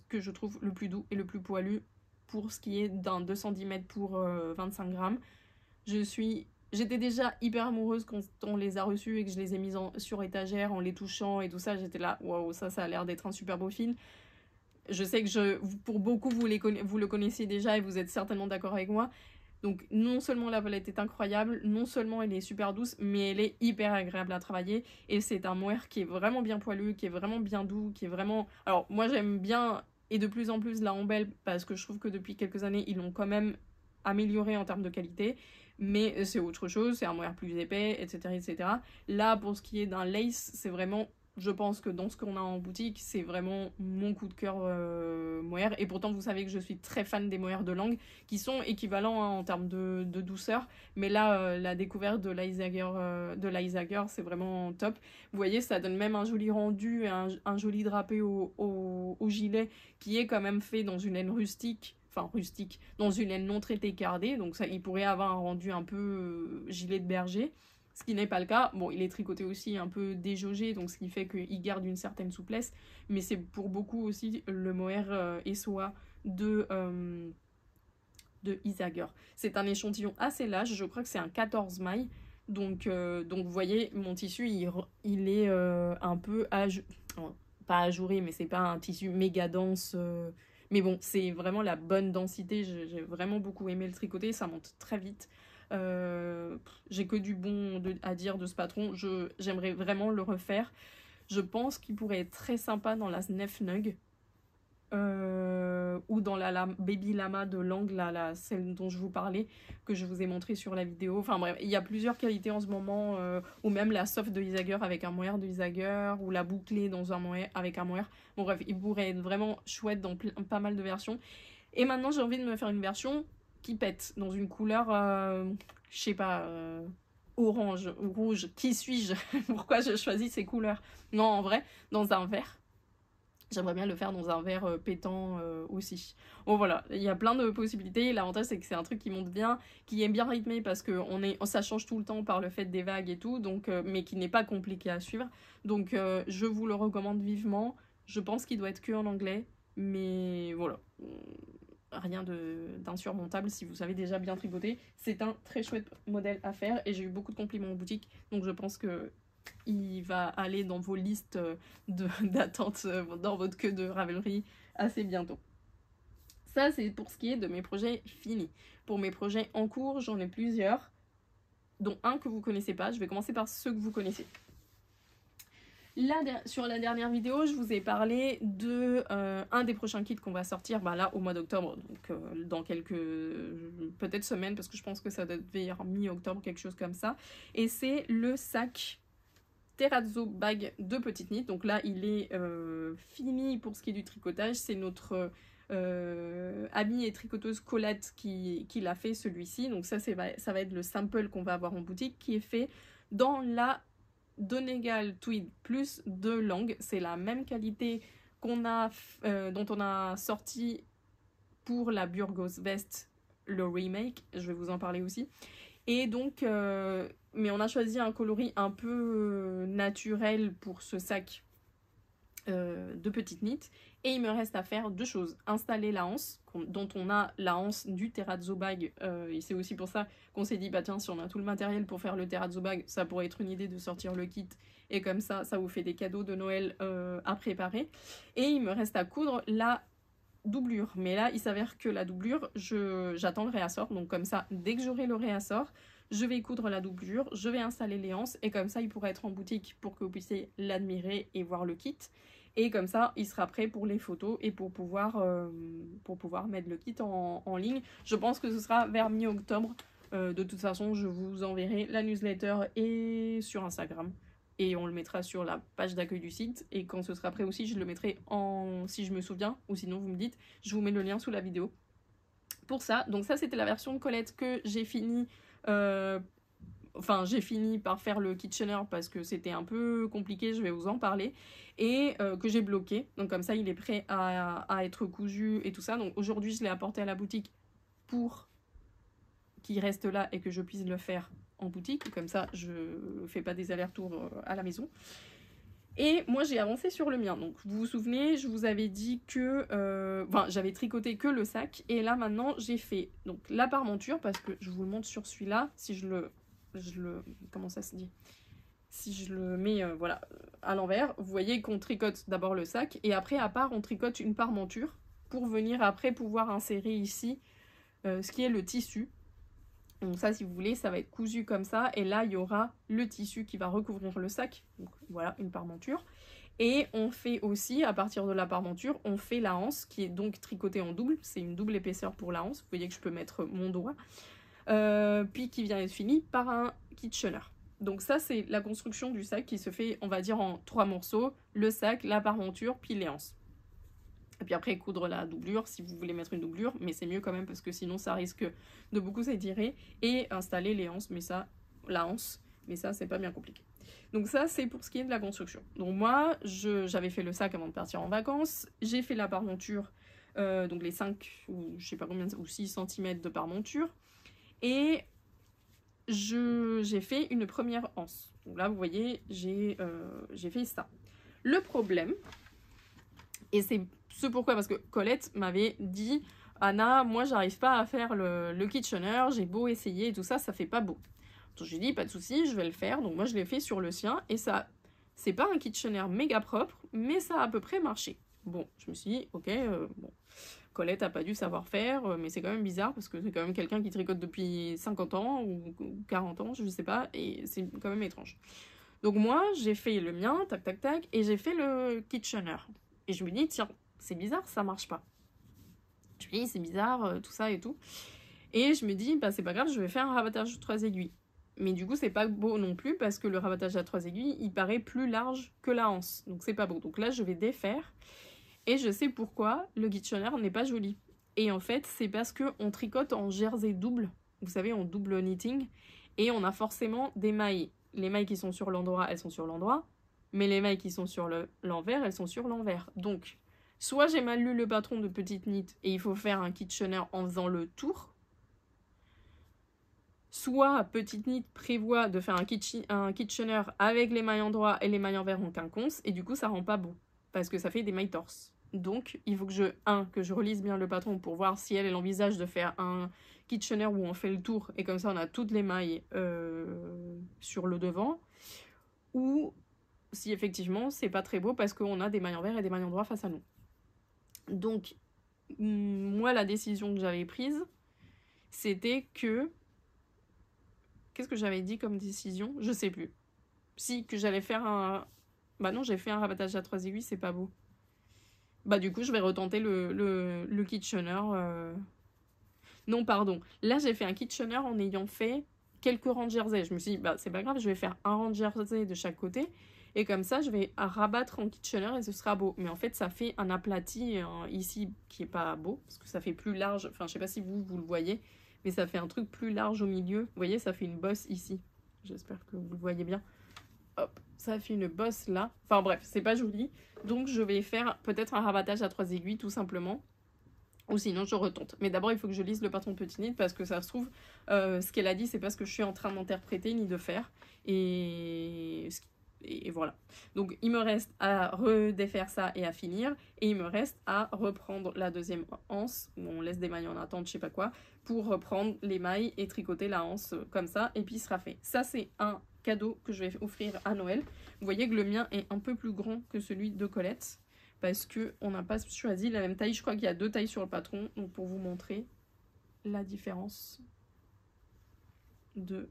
que je trouve le plus doux et le plus poilu pour ce qui est d'un 210 mètres pour 25 grammes. J'étais déjà hyper amoureuse quand on les a reçus et que je les ai mises sur étagère en les touchant et tout ça. J'étais là, waouh, ça a l'air d'être un super beau fil. Je sais que pour beaucoup, vous le connaissez déjà et vous êtes certainement d'accord avec moi. Donc non seulement la voilette est incroyable, non seulement elle est super douce, mais elle est hyper agréable à travailler. Et c'est un mohair qui est vraiment bien poilu, qui est vraiment bien doux, qui est vraiment... Alors moi j'aime bien, et de plus en plus, la Ombel, parce que je trouve que depuis quelques années, ils l'ont quand même amélioré en termes de qualité. Mais c'est autre chose, c'est un mohair plus épais, etc., etc. Là, pour ce qui est d'un lace, c'est vraiment... Je pense que dans ce qu'on a en boutique, c'est vraiment mon coup de cœur mohair. Et pourtant, vous savez que je suis très fan des mohairs de Lang, qui sont équivalents hein, en termes de douceur. Mais là, la découverte de l'Isager, c'est vraiment top. Vous voyez, ça donne même un joli rendu, un joli drapé au gilet, qui est quand même fait dans une laine rustique. Enfin, rustique, dans une laine non traitée cardée. Donc, ça, il pourrait avoir un rendu un peu gilet de berger. Ce qui n'est pas le cas. Bon, il est tricoté aussi un peu déjaugé, donc ce qui fait qu'il garde une certaine souplesse. Mais c'est pour beaucoup aussi le mohair SOA de Isager. C'est un échantillon assez large, je crois que c'est un 14 mailles. Donc vous voyez, mon tissu, il est un peu... pas ajouré, mais c'est pas un tissu méga dense... Mais bon, c'est vraiment la bonne densité. J'ai vraiment beaucoup aimé le tricoter. Ça monte très vite. J'ai que du bon à dire de ce patron. J'aimerais vraiment le refaire. Je pense qu'il pourrait être très sympa dans la Snefnug. Ou dans la Baby Lama de Lang, celle dont je vous parlais, que je vous ai montré sur la vidéo. Enfin bref, il y a plusieurs qualités en ce moment, ou même la soft de Isager avec un mohair de Isager, ou la bouclée dans un mohair avec un mohair. Bon bref, il pourrait être vraiment chouette dans pas mal de versions. Et maintenant, j'ai envie de me faire une version qui pète, dans une couleur, je sais pas, orange ou rouge. Qui suis-je? Pourquoi je choisis ces couleurs? Non, en vrai, dans un vert. J'aimerais bien le faire dans un vert pétant aussi. Bon voilà, il y a plein de possibilités. L'avantage c'est que c'est un truc qui monte bien, qui est bien rythmé parce que ça change tout le temps par le fait des vagues et tout, donc, mais qui n'est pas compliqué à suivre. Donc je vous le recommande vivement. Je pense qu'il doit être que en anglais, mais voilà. Rien d'insurmontable si vous savez déjà bien tricoter. C'est un très chouette modèle à faire et j'ai eu beaucoup de compliments en boutique, donc je pense que il va aller dans vos listes d'attente dans votre queue de Ravelry assez bientôt. Ça, c'est pour ce qui est de mes projets finis. Pour mes projets en cours, j'en ai plusieurs, dont un que vous connaissez pas. Je vais commencer par ceux que vous connaissez. Sur la dernière vidéo, je vous ai parlé de un des prochains kits qu'on va sortir là au mois d'octobre, donc dans quelques peut-être semaines, parce que je pense que ça devait être mi-octobre, quelque chose comme ça. Et c'est le sac Terrazzo Bag de Petite Knit. Donc là, il est fini pour ce qui est du tricotage. C'est notre amie et tricoteuse Colette qui l'a fait, celui-ci. Donc ça va être le sample qu'on va avoir en boutique, qui est fait dans la Donegal Tweed plus de Lang. C'est la même qualité dont on a sorti pour la Burgos Vest, le remake. Je vais vous en parler aussi. Et donc, mais on a choisi un coloris un peu naturel pour ce sac de Petite Knit. Et il me reste à faire deux choses. Installer la anse, dont on a la anse du Terrazzo Bag. Et c'est aussi pour ça qu'on s'est dit, bah tiens, si on a tout le matériel pour faire le Terrazzo Bag, ça pourrait être une idée de sortir le kit. Et comme ça, ça vous fait des cadeaux de Noël à préparer. Et il me reste à coudre la doublure, mais là il s'avère que la doublure, j'attends le réassort, donc comme ça dès que j'aurai le réassort, je vais coudre la doublure, je vais installer les anses et comme ça il pourra être en boutique pour que vous puissiez l'admirer et voir le kit, et comme ça il sera prêt pour les photos et pour pouvoir mettre le kit en ligne. Je pense que ce sera vers mi-octobre. De toute façon je vous enverrai la newsletter et sur Instagram. Et on le mettra sur la page d'accueil du site. Et quand ce sera prêt aussi, je le mettrai si je me souviens, ou sinon vous me dites, je vous mets le lien sous la vidéo. Pour ça, donc ça c'était la version de Colette que j'ai fini. J'ai fini par faire le Kitchener parce que c'était un peu compliqué, je vais vous en parler. Et que j'ai bloqué. Donc comme ça, il est prêt à être cousu et tout ça. Donc aujourd'hui, je l'ai apporté à la boutique pour qu'il reste là et que je puisse le faire en boutique, comme ça je fais pas des allers-retours à la maison. Et moi j'ai avancé sur le mien, donc vous vous souvenez, je vous avais dit que j'avais tricoté que le sac, et là maintenant j'ai fait donc la parmenture, parce que je vous le montre sur celui-là, si je le comment ça se dit, si je le mets voilà à l'envers, vous voyez qu'on tricote d'abord le sac et après à part on tricote une parmenture pour venir après pouvoir insérer ici ce qui est le tissu. Donc ça, si vous voulez, ça va être cousu comme ça. Et là, il y aura le tissu qui va recouvrir le sac. Donc voilà, une parmenture. Et on fait aussi, à partir de la parmenture, on fait la anse qui est donc tricotée en double. C'est une double épaisseur pour la anse. Vous voyez que je peux mettre mon doigt. Puis qui vient être finie par un kitchener. Donc ça, c'est la construction du sac qui se fait, on va dire, en 3 morceaux. Le sac, la parmenture, puis les anses. Et puis après, coudre la doublure, si vous voulez mettre une doublure. Mais c'est mieux quand même, parce que sinon, ça risque de beaucoup s'étirer. Et installer les anses, mais ça, la anse, mais ça, c'est pas bien compliqué. Donc ça, c'est pour ce qui est de la construction. Donc moi, j'avais fait le sac avant de partir en vacances. J'ai fait la parmenture, donc les 5 ou je sais pas combien, ou 6 cm de parmenture. Et j'ai fait une première anse. Donc là, vous voyez, j'ai fait ça. Le problème, et c'est ce pourquoi, parce que Colette m'avait dit « Anna, moi, j'arrive pas à faire le kitchener, j'ai beau essayer et tout ça, ça fait pas beau. » Donc j'ai dit « Pas de souci, je vais le faire. » Donc moi, je l'ai fait sur le sien, et ça, c'est pas un kitchener méga propre, mais ça a à peu près marché. Bon, je me suis dit « Ok, bon. » Colette a pas dû savoir faire, mais c'est quand même bizarre parce que c'est quand même quelqu'un qui tricote depuis 50 ans ou 40 ans, je sais pas, et c'est quand même étrange. Donc moi, j'ai fait le mien, tac tac tac, et j'ai fait le kitchener. Et je me dis, tiens, c'est bizarre, ça marche pas. Je me dis, c'est bizarre, tout ça et tout. Et je me dis, bah c'est pas grave, je vais faire un rabattage de 3 aiguilles. Mais du coup, c'est pas beau non plus parce que le rabattage à 3 aiguilles, il paraît plus large que la anse. Donc c'est pas beau. Donc là, je vais défaire. Et je sais pourquoi le kitchener n'est pas joli. Et en fait, c'est parce qu'on tricote en jersey double, vous savez, en double knitting, et on a forcément des mailles. Les mailles qui sont sur l'endroit, elles sont sur l'endroit, mais les mailles qui sont sur l'envers, elles sont sur l'envers. Donc, soit j'ai mal lu le patron de petite knit, et il faut faire un kitchener en faisant le tour, soit petite knit prévoit de faire un kitchener avec les mailles endroit et les mailles envers en quinconce, et du coup, ça rend pas beau. Parce que ça fait des mailles torse. Donc, il faut que je relise bien le patron pour voir si elle envisage de faire un kitchener où on fait le tour et comme ça on a toutes les mailles sur le devant. Ou si effectivement c'est pas très beau parce qu'on a des mailles envers et des mailles endroit face à nous. Donc, moi la décision que j'avais prise, c'était que... Qu'est-ce que j'avais dit comme décision? Je sais plus. Si, que j'allais faire un... Bah non, j'ai fait un rabattage à 3 aiguilles, c'est pas beau. Bah du coup, je vais retenter le kitchener. Non, pardon. Là, j'ai fait un kitchener en ayant fait quelques rangs de jersey. Je me suis dit, bah c'est pas grave, je vais faire un rang de jersey de chaque côté. Et comme ça, je vais rabattre en kitchener et ce sera beau. Mais en fait, ça fait un aplati ici qui est pas beau. Parce que ça fait plus large. Enfin, je sais pas si vous le voyez. Mais ça fait un truc plus large au milieu. Vous voyez, ça fait une bosse ici. J'espère que vous le voyez bien. Hop, ça fait une bosse là. Enfin bref, c'est pas joli. Donc je vais faire peut-être un rabattage à 3 aiguilles tout simplement. Ou sinon je retente. Mais d'abord il faut que je lise le patron de Petit Knit parce que ça se trouve, ce qu'elle a dit c'est pas ce que je suis en train d'interpréter ni de faire. Et voilà. Donc il me reste à redéfaire ça et à finir. Et il me reste à reprendre la deuxième anse, où on laisse des mailles en attente, je sais pas quoi, pour reprendre les mailles et tricoter la anse comme ça. Et puis il sera fait. Ça c'est un cadeau que je vais offrir à Noël. Vous voyez que le mien est un peu plus grand que celui de Colette. Parce qu'on n'a pas choisi la même taille. Je crois qu'il y a 2 tailles sur le patron. Donc pour vous montrer la différence de...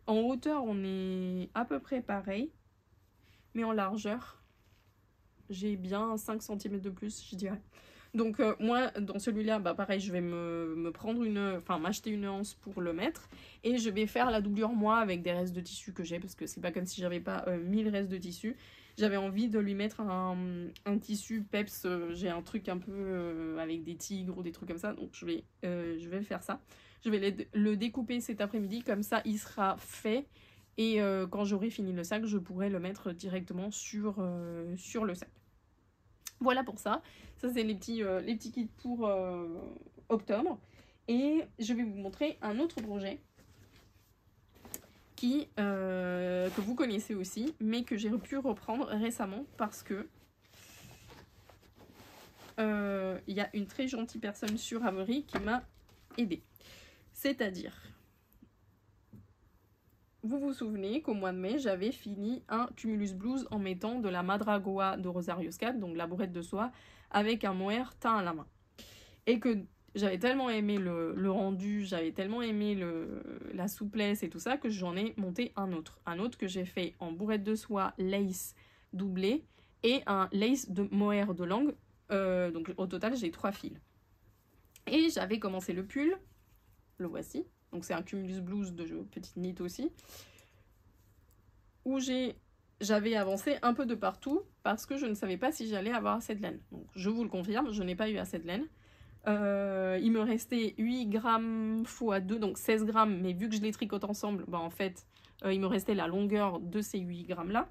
En hauteur, on est à peu près pareil. Mais en largeur, j'ai bien 5 cm de plus, je dirais. Donc moi, dans celui-là, bah pareil, je vais me prendre m'acheter une anse pour le mettre. Et je vais faire la doublure moi avec des restes de tissu que j'ai. Parce que c'est pas comme si j'avais pas 1000 restes de tissu. J'avais envie de lui mettre un tissu peps. J'ai un truc un peu avec des tigres ou des trucs comme ça. Donc je vais faire ça. Je vais le découper cet après-midi. Comme ça, il sera fait. Et quand j'aurai fini le sac, je pourrai le mettre directement sur le sac. Voilà pour ça. Ça, c'est les petits kits pour octobre. Et je vais vous montrer un autre projet que vous connaissez aussi, mais que j'ai pu reprendre récemment parce que il y a une très gentille personne sur Ravelry qui m'a aidée. C'est-à-dire, vous vous souvenez qu'au mois de mai, j'avais fini un Cumulus Blues en mettant de la Madragoa de Rosario Scat, donc la bourrette de soie, avec un mohair teint à la main. Et que j'avais tellement aimé le rendu, j'avais tellement aimé la souplesse et tout ça, que j'en ai monté un autre. Un autre que j'ai fait en bourrette de soie lace doublé et un lace de mohair de langue. Donc au total, j'ai 3 fils. Et j'avais commencé le pull, le voici. Donc c'est un cumulus blues de petite knit aussi, où j'avais avancé un peu de partout parce que je ne savais pas si j'allais avoir assez de laine. Donc je vous le confirme, je n'ai pas eu assez de laine. Il me restait 8 grammes x 2, donc 16 grammes, mais vu que je les tricote ensemble, bah en fait, il me restait la longueur de ces 8 grammes là.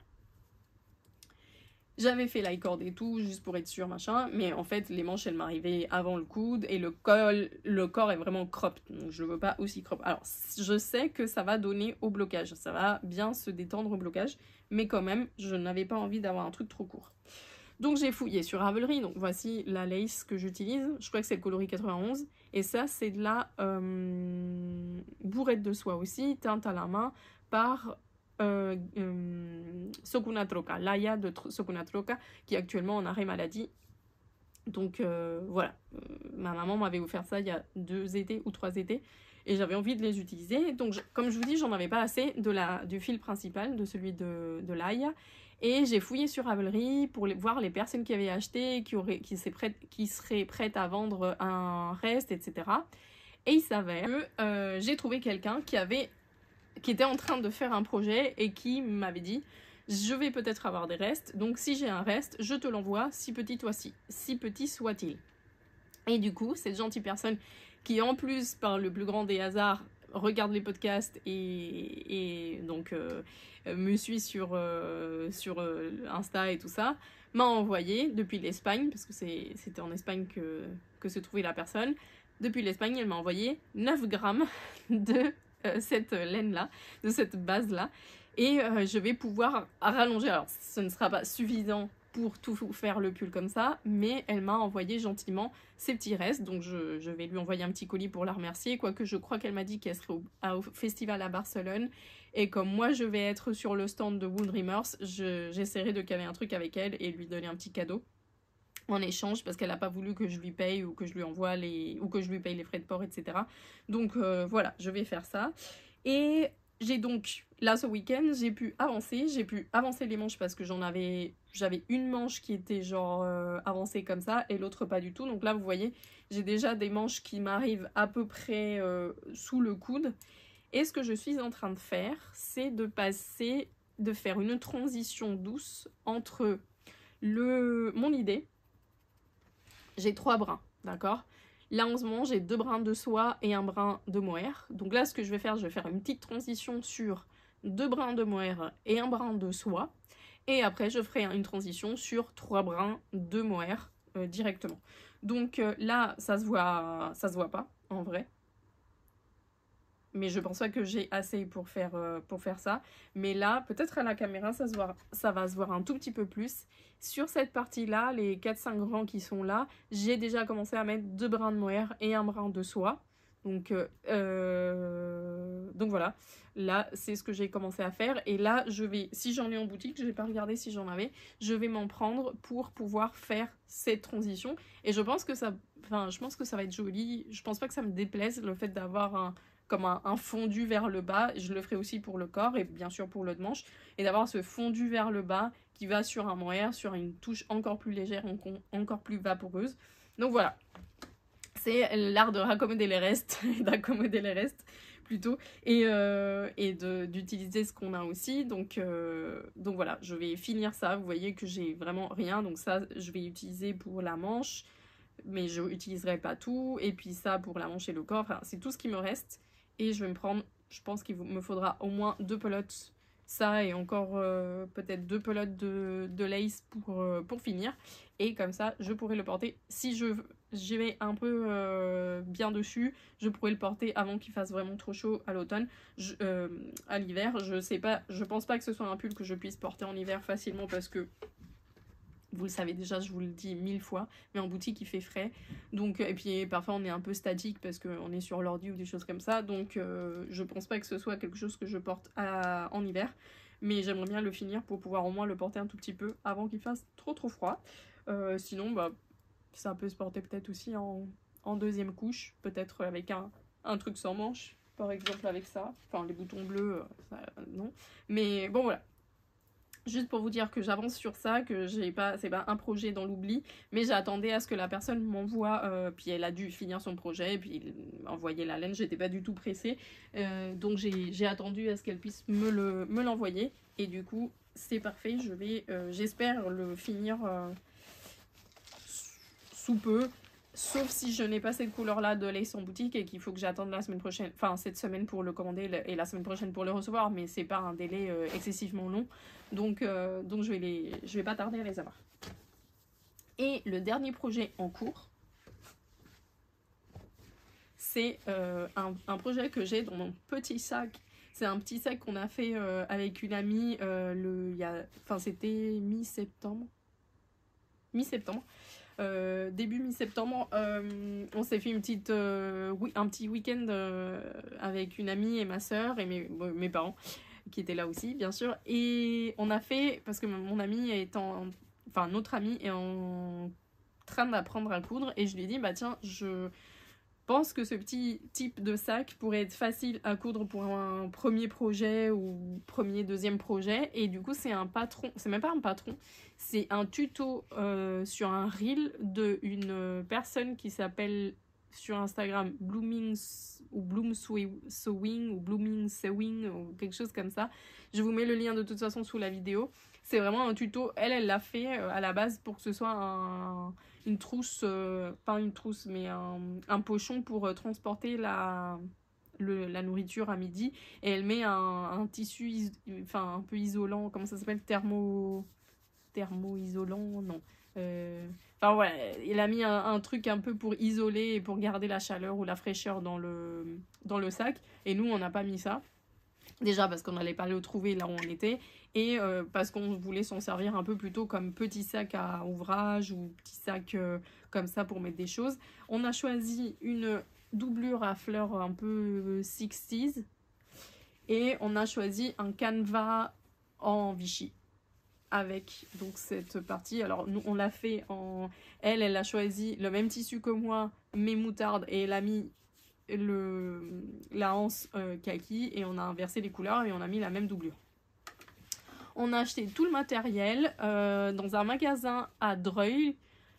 J'avais fait l'i-cord et tout, juste pour être sûr, machin, mais en fait, les manches, elles m'arrivaient avant le coude, et le corps est vraiment cropped, donc je le veux pas aussi crop. Alors, je sais que ça va donner au blocage, ça va bien se détendre au blocage, mais quand même, je n'avais pas envie d'avoir un truc trop court. Donc j'ai fouillé sur Ravelry, donc voici la lace que j'utilise, je crois que c'est le coloris 91, et ça c'est de la bourrette de soie aussi, teinte à la main, par Sokuna Troca, Laia de Sokuna Troca, qui est actuellement en arrêt maladie. Donc voilà, ma maman m'avait offert ça il y a 2 étés ou 3 étés, et j'avais envie de les utiliser. Donc comme je vous dis, j'en avais pas assez du fil principal, de celui de Laia. Et j'ai fouillé sur Ravelry pour voir les personnes qui avaient acheté, qui seraient prêtes à vendre un reste, etc. Et il s'avère que j'ai trouvé quelqu'un qui était en train de faire un projet et qui m'avait dit « Je vais peut-être avoir des restes, donc si j'ai un reste, je te l'envoie, si petit soit-il. » Et du coup, cette gentille personne qui, en plus, par le plus grand des hasards, regarde les podcasts et donc me suit sur Insta et tout ça, m'a envoyé depuis l'Espagne, parce que c'était en Espagne que se trouvait la personne. Depuis l'Espagne, elle m'a envoyé 9 grammes de cette laine-là, de cette base-là. Et je vais pouvoir rallonger. Alors, ce ne sera pas suffisant pour tout faire le pull comme ça, mais elle m'a envoyé gentiment ses petits restes, donc je vais lui envoyer un petit colis pour la remercier, quoique je crois qu'elle m'a dit qu'elle serait au festival à Barcelone, et comme moi je vais être sur le stand de Wool Dreamers, j'essaierai de caler un truc avec elle et lui donner un petit cadeau en échange, parce qu'elle n'a pas voulu que je lui paye ou que je lui envoie ou que je lui paye les frais de port, etc. Donc voilà, je vais faire ça. Et j'ai donc, là ce week-end, j'ai pu avancer les manches parce que j'avais une manche qui était genre avancée comme ça et l'autre pas du tout. Donc là vous voyez, j'ai déjà des manches qui m'arrivent à peu près sous le coude. Et ce que je suis en train de faire, c'est de faire une transition douce entre mon idée. J'ai 3 brins, d'accord? Là en ce moment j'ai 2 brins de soie et un brin de mohair. Donc là ce que je vais faire une petite transition sur 2 brins de mohair et un brin de soie. Et après je ferai une transition sur 3 brins de mohair directement. Donc là ça se voit pas en vrai. Mais je pense pas que j'ai assez pour faire ça. Mais là, peut-être à la caméra, ça va se voir un tout petit peu plus. Sur cette partie-là, les 4-5 rangs qui sont là, j'ai déjà commencé à mettre 2 brins de mohair et un brin de soie. Donc voilà, là c'est ce que j'ai commencé à faire. Et là, si j'en ai en boutique, je vais pas regarder si j'en avais, je vais m'en prendre pour pouvoir faire cette transition. Et je pense que ça va être joli. Je pense pas que ça me déplaise le fait d'avoir comme un fondu vers le bas. Je le ferai aussi pour le corps et bien sûr pour l'autre manche. Et d'avoir ce fondu vers le bas qui va sur un mohair, sur une touche encore plus légère, encore plus vaporeuse. Donc voilà. C'est l'art de raccommoder les restes, d'accommoder les restes plutôt, et d'utiliser ce qu'on a aussi. Donc voilà, je vais finir ça. Vous voyez que j'ai vraiment rien. Donc ça, je vais utiliser pour la manche, mais je n'utiliserai pas tout. Et puis ça pour la manche et le corps. Enfin, c'est tout ce qui me reste. Et je vais me prendre, je pense qu'il me faudra au moins 2 pelotes. Ça et encore peut-être 2 pelotes de lace pour finir. Et comme ça, je pourrai le porter. Si j'y vais un peu bien dessus, je pourrais le porter avant qu'il fasse vraiment trop chaud à l'automne. À l'hiver, je pense pas que ce soit un pull que je puisse porter en hiver facilement parce que vous le savez déjà, je vous le dis 1000 fois, mais en boutique il fait frais. Donc, et puis parfois on est un peu statique parce qu'on est sur l'ordi ou des choses comme ça. Donc je pense pas que ce soit quelque chose que je porte en hiver. Mais j'aimerais bien le finir pour pouvoir au moins le porter un tout petit peu avant qu'il fasse trop froid. Sinon, bah, ça peut se porter peut-être aussi en en deuxième couche, peut-être avec un truc sans manche, par exemple avec ça. Enfin, les boutons bleus, ça, non. Mais bon, voilà. Juste pour vous dire que j'avance sur ça, que c'est pas un projet dans l'oubli, mais j'attendais à ce que la personne m'envoie, puis elle a dû finir son projet, et puis envoyer la laine, j'étais pas du tout pressée, donc j'ai attendu à ce qu'elle puisse me l'envoyer, et du coup c'est parfait, j'espère le finir sous peu, sauf si je n'ai pas cette couleur-là de lace en boutique et qu'il faut que j'attende la semaine prochaine, enfin cette semaine pour le commander et la semaine prochaine pour le recevoir, mais c'est pas un délai excessivement long, donc je vais pas tarder à les avoir. Et le dernier projet en cours, c'est un projet que j'ai dans mon petit sac. C'est un petit sac qu'on a fait avec une amie, c'était mi-septembre. Début mi-septembre, on s'est fait un petit week-end avec une amie et ma soeur et mes parents qui étaient là aussi bien sûr, et on a fait, parce que mon ami notre ami est en train d'apprendre à coudre, et je lui ai dit bah tiens, je pense que ce petit type de sac pourrait être facile à coudre pour un premier projet ou deuxième projet, et du coup c'est même pas un patron, c'est un tuto sur un reel d'une personne qui s'appelle sur Instagram Blooming Sewing ou Blooming Sewing ou quelque chose comme ça. Je vous mets le lien de toute façon sous la vidéo. C'est vraiment un tuto, elle l'a fait à la base pour que ce soit une trousse, pas une trousse, mais un pochon pour transporter la nourriture à midi, et elle met un tissu un peu isolant, comment ça s'appelle, thermo-isolant, non. Enfin voilà, il a mis un truc un peu pour isoler et pour garder la chaleur ou la fraîcheur dans le sac, et nous on n'a pas mis ça. Déjà parce qu'on n'allait pas le trouver là où on était, et parce qu'on voulait s'en servir un peu plutôt comme petit sac à ouvrage ou petit sac comme ça pour mettre des choses. On a choisi une doublure à fleurs un peu 60s, et on a choisi un canevas en Vichy avec donc cette partie. Alors nous on l'a fait elle a choisi le même tissu que moi mais moutarde, et elle a mis la anse kaki, et on a inversé les couleurs et on a mis la même doublure. On a acheté tout le matériel dans un magasin à Dreuil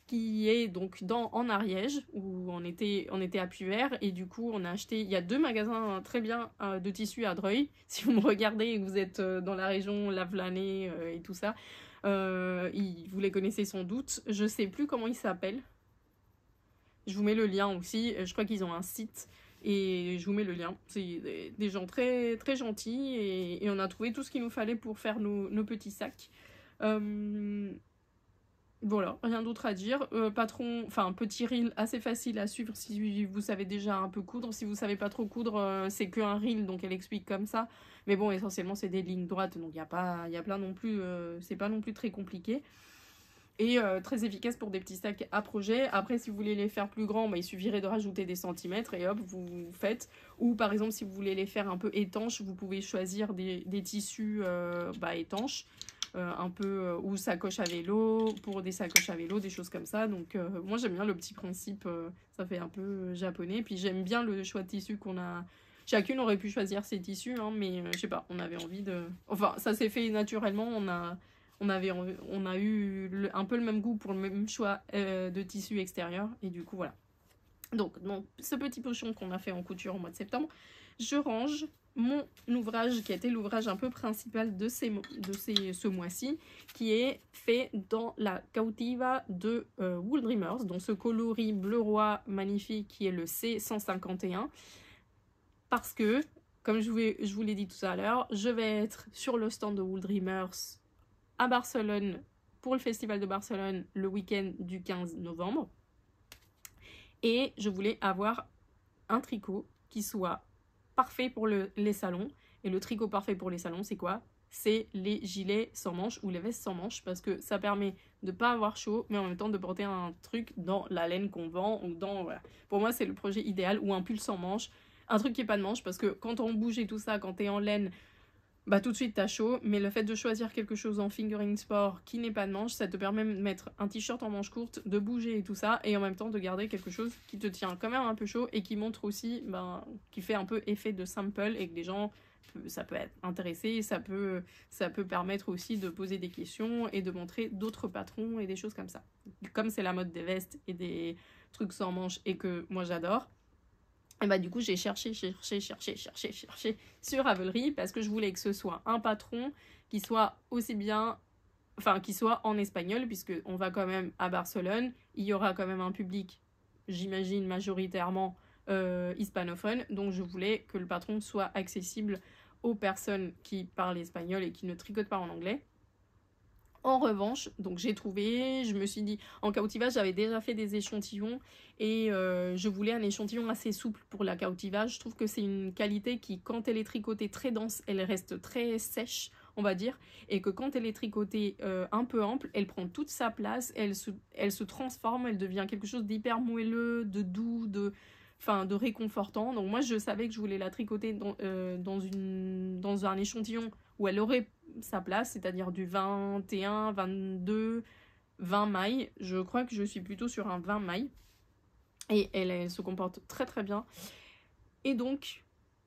qui est donc en Ariège, où on était à Puivert, et du coup on a acheté, il y a 2 magasins très bien de tissus à Dreuil, si vous me regardez et que vous êtes dans la région Lavelanet et tout ça, vous les connaissez sans doute, je sais plus comment ils s'appellent. Je vous mets le lien aussi, je crois qu'ils ont un site, et je vous mets le lien. C'est des gens très, très gentils, et on a trouvé tout ce qu'il nous fallait pour faire nos petits sacs. Voilà, rien d'autre à dire. Petit reel assez facile à suivre si vous savez déjà un peu coudre. Si vous savez pas trop coudre, c'est qu'un reel, donc elle explique comme ça. Mais bon, essentiellement c'est des lignes droites, donc il y a plein non plus, c'est pas non plus très compliqué. Et très efficace pour des petits sacs à projet. Après, si vous voulez les faire plus grands, il suffirait de rajouter des centimètres et hop, vous faites. Ou par exemple, si vous voulez les faire un peu étanches, vous pouvez choisir des tissus étanches, un peu, ou sacoches à vélo, pour des sacoches à vélo, des choses comme ça. Donc moi j'aime bien le petit principe, ça fait un peu japonais. Puis j'aime bien le choix de tissus qu'on a. Chacune aurait pu choisir ses tissus, hein, mais je sais pas, on avait envie de... Enfin, ça s'est fait naturellement, on a eu un peu le même goût pour le même choix de tissu extérieur, et du coup voilà. Donc ce petit pochon qu'on a fait en couture au mois de septembre, je range mon ouvrage qui a été l'ouvrage un peu principal de ce mois-ci, qui est fait dans la cautiva de Wool Dreamers, dans ce coloris bleu roi magnifique qui est le C151, parce que, comme je vous l'ai dit tout à l'heure, je vais être sur le stand de Wool Dreamers à Barcelone pour le festival de Barcelone le week-end du 15 novembre, et je voulais avoir un tricot qui soit parfait pour les salons. Et le tricot parfait pour les salons, c'est quoi? C'est les gilets sans manches ou les vestes sans manches, parce que ça permet de pas avoir chaud mais en même temps de porter un truc dans la laine qu'on vend, ou voilà. Pour moi c'est le projet idéal, ou un pull sans manches, un truc qui est pas de manches, parce que quand on bouge et tout ça, quand t'es en laine, bah tout de suite t'as chaud, mais le fait de choisir quelque chose en fingering sport qui n'est pas de manche, ça te permet de mettre un t-shirt en manche courte, de bouger et tout ça, et en même temps de garder quelque chose qui te tient quand même un peu chaud et qui montre aussi, qui fait un peu effet de sample et que les gens, ça peut être intéressé, ça peut permettre aussi de poser des questions et de montrer d'autres patrons et des choses comme ça. Comme c'est la mode des vestes et des trucs sans manches et que moi j'adore, et bah du coup j'ai cherché sur Ravelry parce que je voulais que ce soit un patron qui soit aussi bien, enfin qui soit en espagnol, puisque on va quand même à Barcelone, il y aura quand même un public, j'imagine majoritairement hispanophone, donc je voulais que le patron soit accessible aux personnes qui parlent espagnol et qui ne tricotent pas en anglais. En revanche, donc j'ai trouvé, je me suis dit, en cautivage, j'avais déjà fait des échantillons et je voulais un échantillon assez souple pour la cautivage. Je trouve que c'est une qualité qui, quand elle est tricotée très dense, elle reste très sèche, on va dire, et que quand elle est tricotée un peu ample, elle prend toute sa place, elle se transforme, elle devient quelque chose d'hyper moelleux, de doux, de réconfortant. Donc moi, je savais que je voulais la tricoter dans un échantillon où elle aurait sa place, c'est-à-dire du 21, 22, 20 mailles. Je crois que je suis plutôt sur un 20 mailles. Et elle se comporte très très bien. Et donc,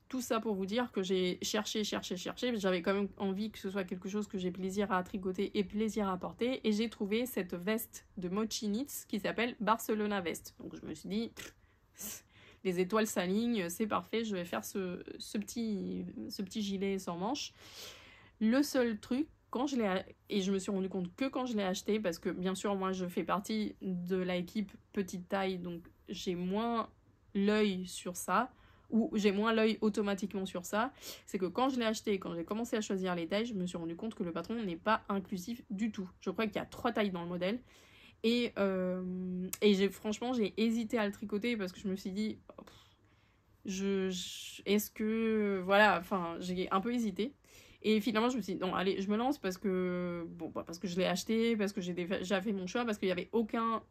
tout ça pour vous dire que j'ai cherché. J'avais quand même envie que ce soit quelque chose que j'ai plaisir à tricoter et plaisir à porter. Et j'ai trouvé cette veste de Mochi Knits qui s'appelle Barcelona Veste. Donc je me suis dit, les étoiles s'alignent, c'est parfait, je vais faire ce petit gilet sans manches. Le seul truc, et je me suis rendu compte que quand je l'ai acheté, parce que bien sûr moi je fais partie de l'équipe petite taille, donc j'ai moins l'œil sur ça, ou j'ai moins l'œil automatiquement sur ça, c'est que quand je l'ai acheté, quand j'ai commencé à choisir les tailles, je me suis rendu compte que le patron n'est pas inclusif du tout. Je crois qu'il y a 3 tailles dans le modèle, et franchement j'ai hésité à le tricoter parce que je me suis dit, est-ce que... Voilà, enfin j'ai un peu hésité. Et finalement, je me suis dit, non, allez, je me lance parce que, parce que je l'ai acheté, parce que j'ai déjà fait mon choix, parce qu'il n'y avait aucun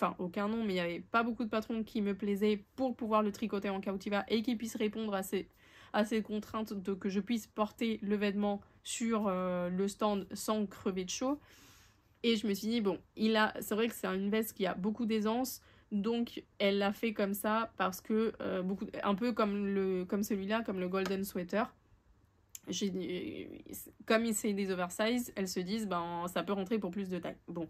nom, mais il n'y avait pas beaucoup de patrons qui me plaisaient pour pouvoir le tricoter en Cautiva et qui puissent répondre à ces contraintes de que je puisse porter le vêtement sur le stand sans crever de chaud. Et je me suis dit, bon, c'est vrai que c'est une veste qui a beaucoup d'aisance, donc elle l'a fait comme ça parce que, un peu comme celui-là, comme le Golden Sweater. Comme c'est des oversize, elles se disent ça peut rentrer pour plus de taille. Bon,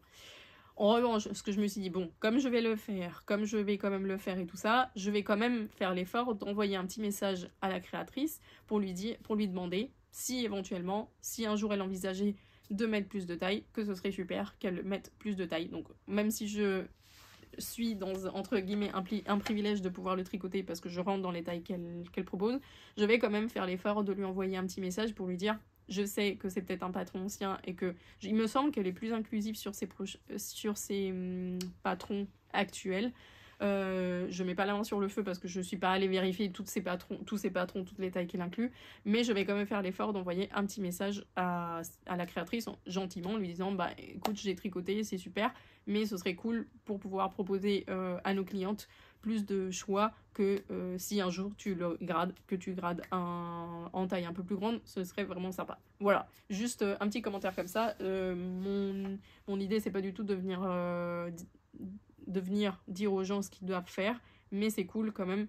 en revanche, ce que je me suis dit, bon, comme je vais le faire, comme je vais quand même le faire et tout ça, je vais quand même faire l'effort d'envoyer un petit message à la créatrice pour lui demander si éventuellement, si un jour elle envisageait de mettre plus de taille, que ce serait super qu'elle mette plus de taille. Donc même si je suis dans, entre guillemets, un privilège de pouvoir le tricoter parce que je rentre dans les tailles qu'elle propose, je vais quand même faire l'effort de lui envoyer un petit message pour lui dire, je sais que c'est peut-être un patron ancien et que il me semble qu'elle est plus inclusive sur ses patrons actuels. Je mets pas la main sur le feu parce que je suis pas allée vérifier tous ces patrons, toutes les tailles qu'elle inclut, mais je vais quand même faire l'effort d'envoyer un petit message à la créatrice gentiment, lui disant écoute, j'ai tricoté, c'est super, mais ce serait cool pour pouvoir proposer à nos clientes plus de choix que si un jour tu grades en taille un peu plus grande, ce serait vraiment sympa. Voilà, juste un petit commentaire comme ça. Mon idée, c'est pas du tout de venir dire aux gens ce qu'ils doivent faire, mais c'est cool quand même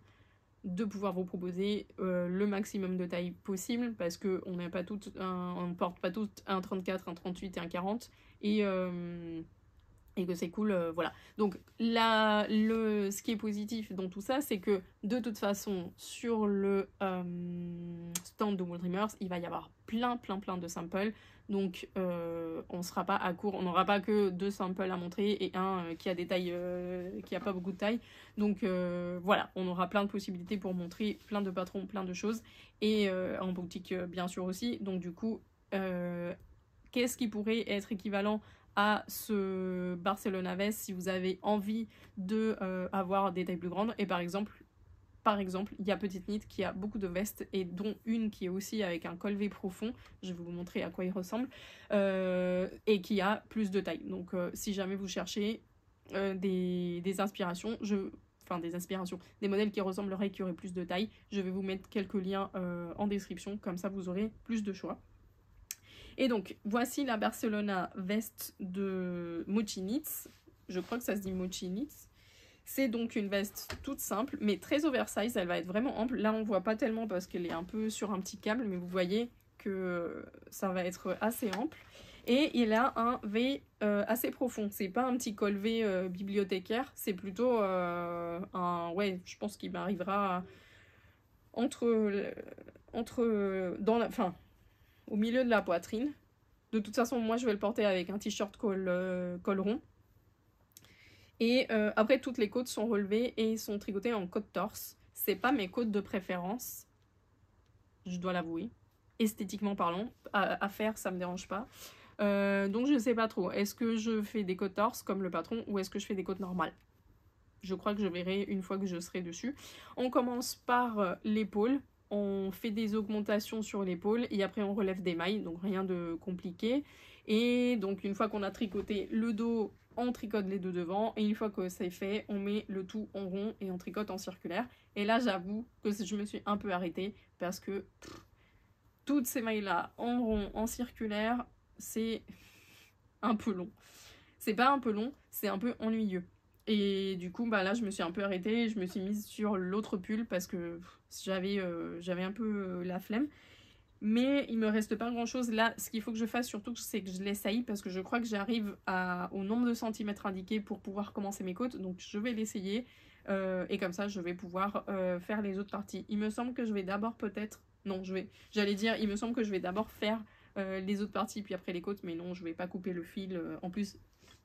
de pouvoir vous proposer le maximum de taille possible, parce que on porte pas toutes un 34, un 38 et un 40, et que c'est cool, voilà. Donc ce qui est positif dans tout ça, c'est que de toute façon sur le stand de Wool Dreamers, il va y avoir plein de samples, donc on sera pas à court, on n'aura pas que 2 samples à montrer et un qui a des tailles qui a pas beaucoup de taille, donc voilà, on aura plein de possibilités pour montrer plein de patrons, plein de choses, et en boutique bien sûr aussi. Donc du coup qu'est-ce qui pourrait être équivalent à ce Barcelona Veste si vous avez envie de avoir des tailles plus grandes? Et par exemple, il y a Petite Knit qui a beaucoup de vestes, et dont une qui est aussi avec un col V profond, je vais vous montrer à quoi il ressemble, et qui a plus de taille. Donc si jamais vous cherchez des inspirations, des modèles qui ressembleraient, qui auraient plus de taille, je vais vous mettre quelques liens en description, comme ça vous aurez plus de choix. Et donc, voici la Barcelona veste de Mochi Knits. Je crois que ça se dit Mochi Knits. C'est donc une veste toute simple, mais très oversize. Elle va être vraiment ample. Là, on voit pas tellement parce qu'elle est un peu sur un petit câble, mais vous voyez que ça va être assez ample. Et il a un V assez profond. C'est pas un petit col V bibliothécaire. C'est plutôt un... Ouais, je pense qu'il m'arrivera enfin, au milieu de la poitrine. De toute façon, moi, je vais le porter avec un t-shirt col rond. Et après, toutes les côtes sont relevées et sont tricotées en côte torse. C'est pas mes côtes de préférence, je dois l'avouer. Esthétiquement parlant, à faire, ça me dérange pas. Donc je sais pas trop. Est-ce que je fais des côtes torse comme le patron ou est-ce que je fais des côtes normales? Je crois que je verrai une fois que je serai dessus. On commence par l'épaule. On fait des augmentations sur l'épaule et après on relève des mailles, donc rien de compliqué. Et donc une fois qu'on a tricoté le dos, on tricote les deux devant. Et une fois que c'est fait, on met le tout en rond et on tricote en circulaire. Et là j'avoue que je me suis un peu arrêtée parce que toutes ces mailles là en rond, en circulaire, c'est un peu long. C'est pas un peu long, c'est un peu ennuyeux. Et du coup, bah là, je me suis un peu arrêtée. Je me suis mise sur l'autre pull parce que j'avais un peu la flemme. Mais il me reste pas grand chose. Là, ce qu'il faut que je fasse surtout, c'est que je l'essaye parce que je crois que j'arrive au nombre de centimètres indiqués pour pouvoir commencer mes côtes. Donc, je vais l'essayer. Et comme ça, je vais pouvoir faire les autres parties. Il me semble que je vais d'abord peut-être... Non, j'allais dire, il me semble que je vais d'abord faire les autres parties, puis après les côtes. Mais non, je vais pas couper le fil. En plus...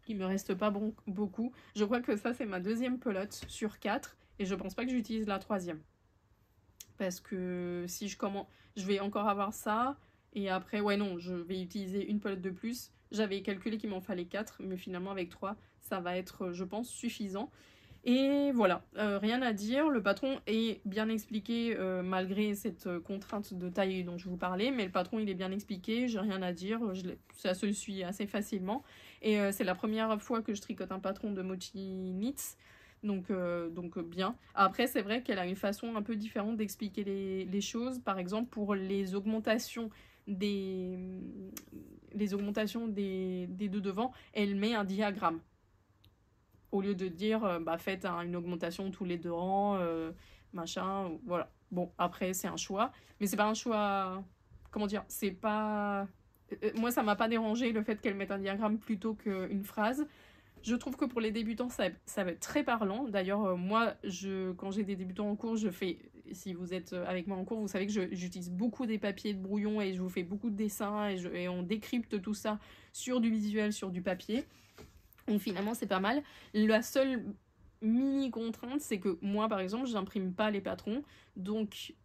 Il me reste pas beaucoup. Je crois que ça, c'est ma deuxième pelote sur 4. Et je pense pas que j'utilise la troisième. Parce que si je commence... Je vais encore avoir ça. Et après, ouais, non, je vais utiliser une pelote de plus. J'avais calculé qu'il m'en fallait 4. Mais finalement, avec 3, ça va être, je pense, suffisant. Et voilà, rien à dire, le patron est bien expliqué malgré cette contrainte de taille dont je vous parlais, mais le patron il est bien expliqué, j'ai rien à dire, ça se suit assez facilement. Et c'est la première fois que je tricote un patron de Mochi Knits, donc bien. Après c'est vrai qu'elle a une façon un peu différente d'expliquer les choses, par exemple pour les augmentations des deux devant, elle met un diagramme. Au lieu de dire, faites une augmentation tous les 2 rangs, machin, voilà. Bon, après, c'est un choix. Mais c'est pas un choix... Comment dire? C'est pas... moi, ça m'a pas dérangé le fait qu'elle mette un diagramme plutôt qu'une phrase. Je trouve que pour les débutants, ça va être très parlant. D'ailleurs, moi, quand j'ai des débutants en cours, je fais... Si vous êtes avec moi en cours, vous savez que j'utilise beaucoup des papiers de brouillon et je vous fais beaucoup de dessins et on décrypte tout ça sur du visuel, sur du papier. Donc finalement c'est pas mal. La seule mini contrainte c'est que moi par exemple j'imprime pas les patrons, donc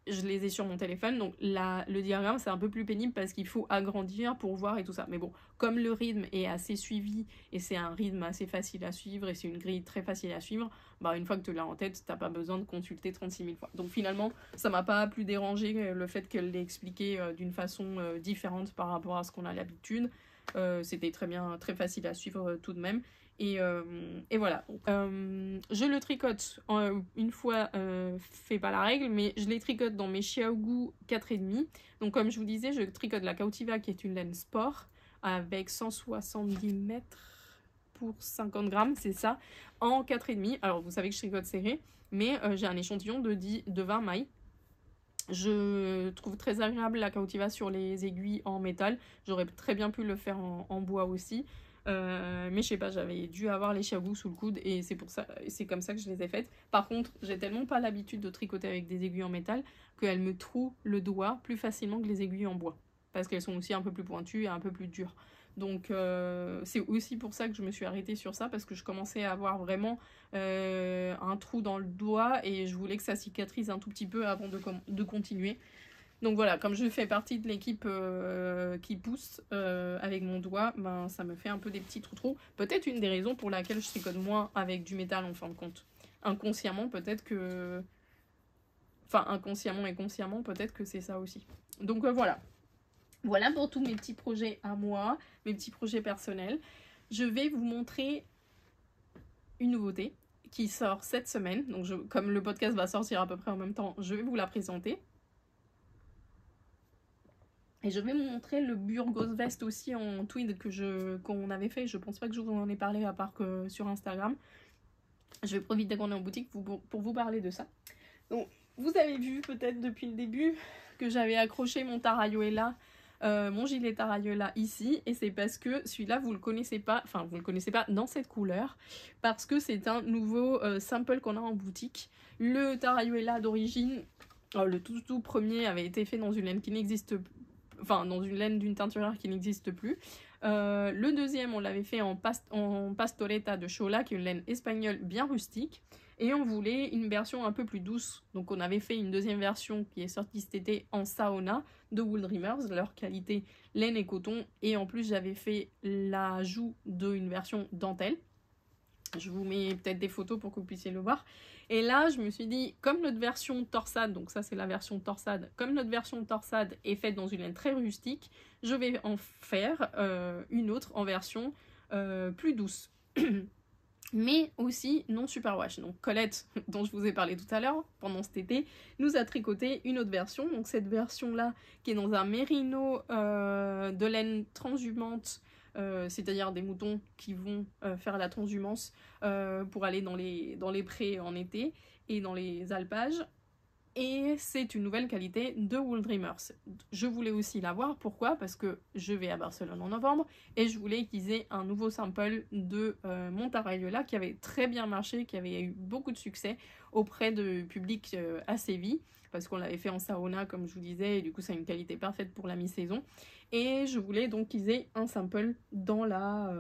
je les ai sur mon téléphone, donc le diagramme c'est un peu plus pénible parce qu'il faut agrandir pour voir et tout ça. Mais bon, comme le rythme est assez suivi et c'est un rythme assez facile à suivre et c'est une grille très facile à suivre, bah une fois que tu l'as en tête, t'as pas besoin de consulter 36 000 fois. Donc finalement ça m'a pas plus dérangé le fait qu'elle l'ait expliqué d'une façon différente par rapport à ce qu'on a l'habitude. C'était très bien, très facile à suivre tout de même. Et voilà. Je le tricote une fois fait pas la règle, mais je les tricote dans mes Xiaogu 4,5. Donc comme je vous disais, je tricote la Cautiva qui est une laine sport avec 170 mètres pour 50 grammes, c'est ça, en 4,5. Alors vous savez que je tricote serré, mais j'ai un échantillon de 20 mailles. Je trouve très agréable la Cautiva sur les aiguilles en métal. J'aurais très bien pu le faire en bois aussi. Mais je sais pas, j'avais dû avoir les Xiaogu sous le coude et c'est comme ça que je les ai faites. Par contre, j'ai tellement pas l'habitude de tricoter avec des aiguilles en métal qu'elles me trouent le doigt plus facilement que les aiguilles en bois. Parce qu'elles sont aussi un peu plus pointues et un peu plus dures. Donc c'est aussi pour ça que je me suis arrêtée sur ça, parce que je commençais à avoir vraiment un trou dans le doigt et je voulais que ça cicatrise un tout petit peu avant de continuer. Donc voilà, comme je fais partie de l'équipe qui pousse avec mon doigt, ben, ça me fait un peu des petits trous. Peut-être une des raisons pour laquelle je tricote moins avec du métal en fin de compte. Inconsciemment, peut-être que... Enfin, inconsciemment et consciemment, peut-être que c'est ça aussi. Donc voilà. Voilà pour tous mes petits projets à moi, mes petits projets personnels. Je vais vous montrer une nouveauté qui sort cette semaine. Donc comme le podcast va sortir à peu près en même temps, je vais vous la présenter. Et je vais vous montrer le Burgos Vest aussi en tweed qu'on avait fait. Je pense pas que je vous en ai parlé à part que sur Instagram. Je vais profiter qu'on est en boutique pour vous parler de ça. Donc, vous avez vu peut-être depuis le début que j'avais accroché mon Tarayuela, mon gilet Tarayuela ici. Et c'est parce que celui-là, vous le connaissez pas, enfin, vous le connaissez pas dans cette couleur. Parce que c'est un nouveau sample qu'on a en boutique. Le Tarayuela d'origine, le tout premier avait été fait dans une laine qui n'existe plus. Enfin, dans une laine d'une teinturière qui n'existe plus. Le deuxième, on l'avait fait en Pastoreta de Chola, qui est une laine espagnole bien rustique. Et on voulait une version un peu plus douce. Donc on avait fait une deuxième version qui est sortie cet été en Saona de Wool Dreamers, leur qualité laine et coton. Et en plus j'avais fait l'ajout d'une version dentelle. Je vous mets peut-être des photos pour que vous puissiez le voir. Et là, je me suis dit, comme notre version torsade, donc ça c'est la version torsade, comme notre version torsade est faite dans une laine très rustique, je vais en faire une autre en version plus douce. Mais aussi non superwash. Donc Colette, dont je vous ai parlé tout à l'heure, pendant cet été, nous a tricoté une autre version. Donc cette version-là, qui est dans un mérino de laine transhumante, c'est-à-dire des moutons qui vont faire la transhumance pour aller dans les prés en été et dans les alpages. Et c'est une nouvelle qualité de Wool Dreamers. Je voulais aussi l'avoir, pourquoi? Parce que je vais à Barcelone en novembre et je voulais qu'ils aient un nouveau sample de mon Tarayuela qui avait très bien marché, qui avait eu beaucoup de succès auprès de public à Séville, parce qu'on l'avait fait en Saona comme je vous disais, et du coup ça a une qualité parfaite pour la mi-saison. Et je voulais donc qu'ils aient un sample dans la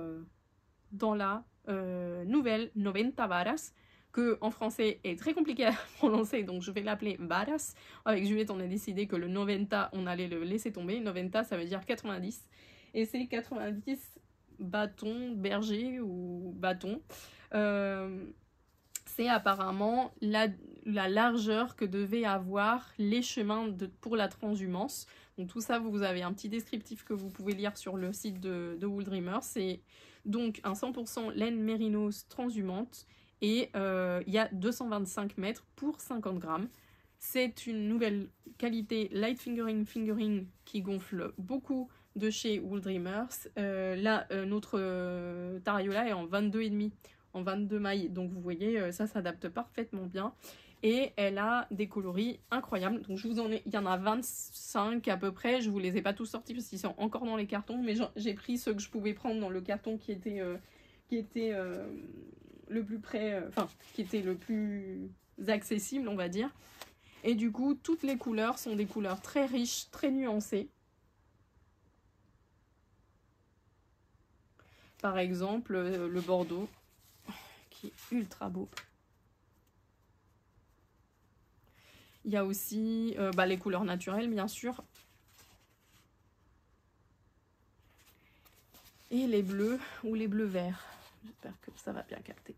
nouvelle 90 varas, que en français est très compliqué à prononcer, donc je vais l'appeler varas. Avec Juliette, on a décidé que le 90, on allait le laisser tomber. 90, ça veut dire 90. Et c'est 90 bâtons, bergers ou bâtons. C'est apparemment la largeur que devaient avoir les chemins pour la transhumance. Donc tout ça, vous avez un petit descriptif que vous pouvez lire sur le site de Wool Dreamers. C'est donc un 100% laine mérinos transhumante et il y a 225 mètres pour 50 grammes. C'est une nouvelle qualité light fingering qui gonfle beaucoup de chez Wool Dreamers. Là, notre Tarayuela est en 22,5, en 22 mailles. Donc vous voyez, ça s'adapte parfaitement bien. Et elle a des coloris incroyables. Donc il y en a 25 à peu près. Je vous les ai pas tous sortis parce qu'ils sont encore dans les cartons. Mais j'ai pris ceux que je pouvais prendre dans le carton qui était le plus près, qui était le plus accessible, on va dire. Et du coup, toutes les couleurs sont des couleurs très riches, très nuancées. Par exemple, le bordeaux, qui est ultra beau. Il y a aussi les couleurs naturelles, bien sûr. Et les bleus ou les bleus verts. J'espère que ça va bien capter.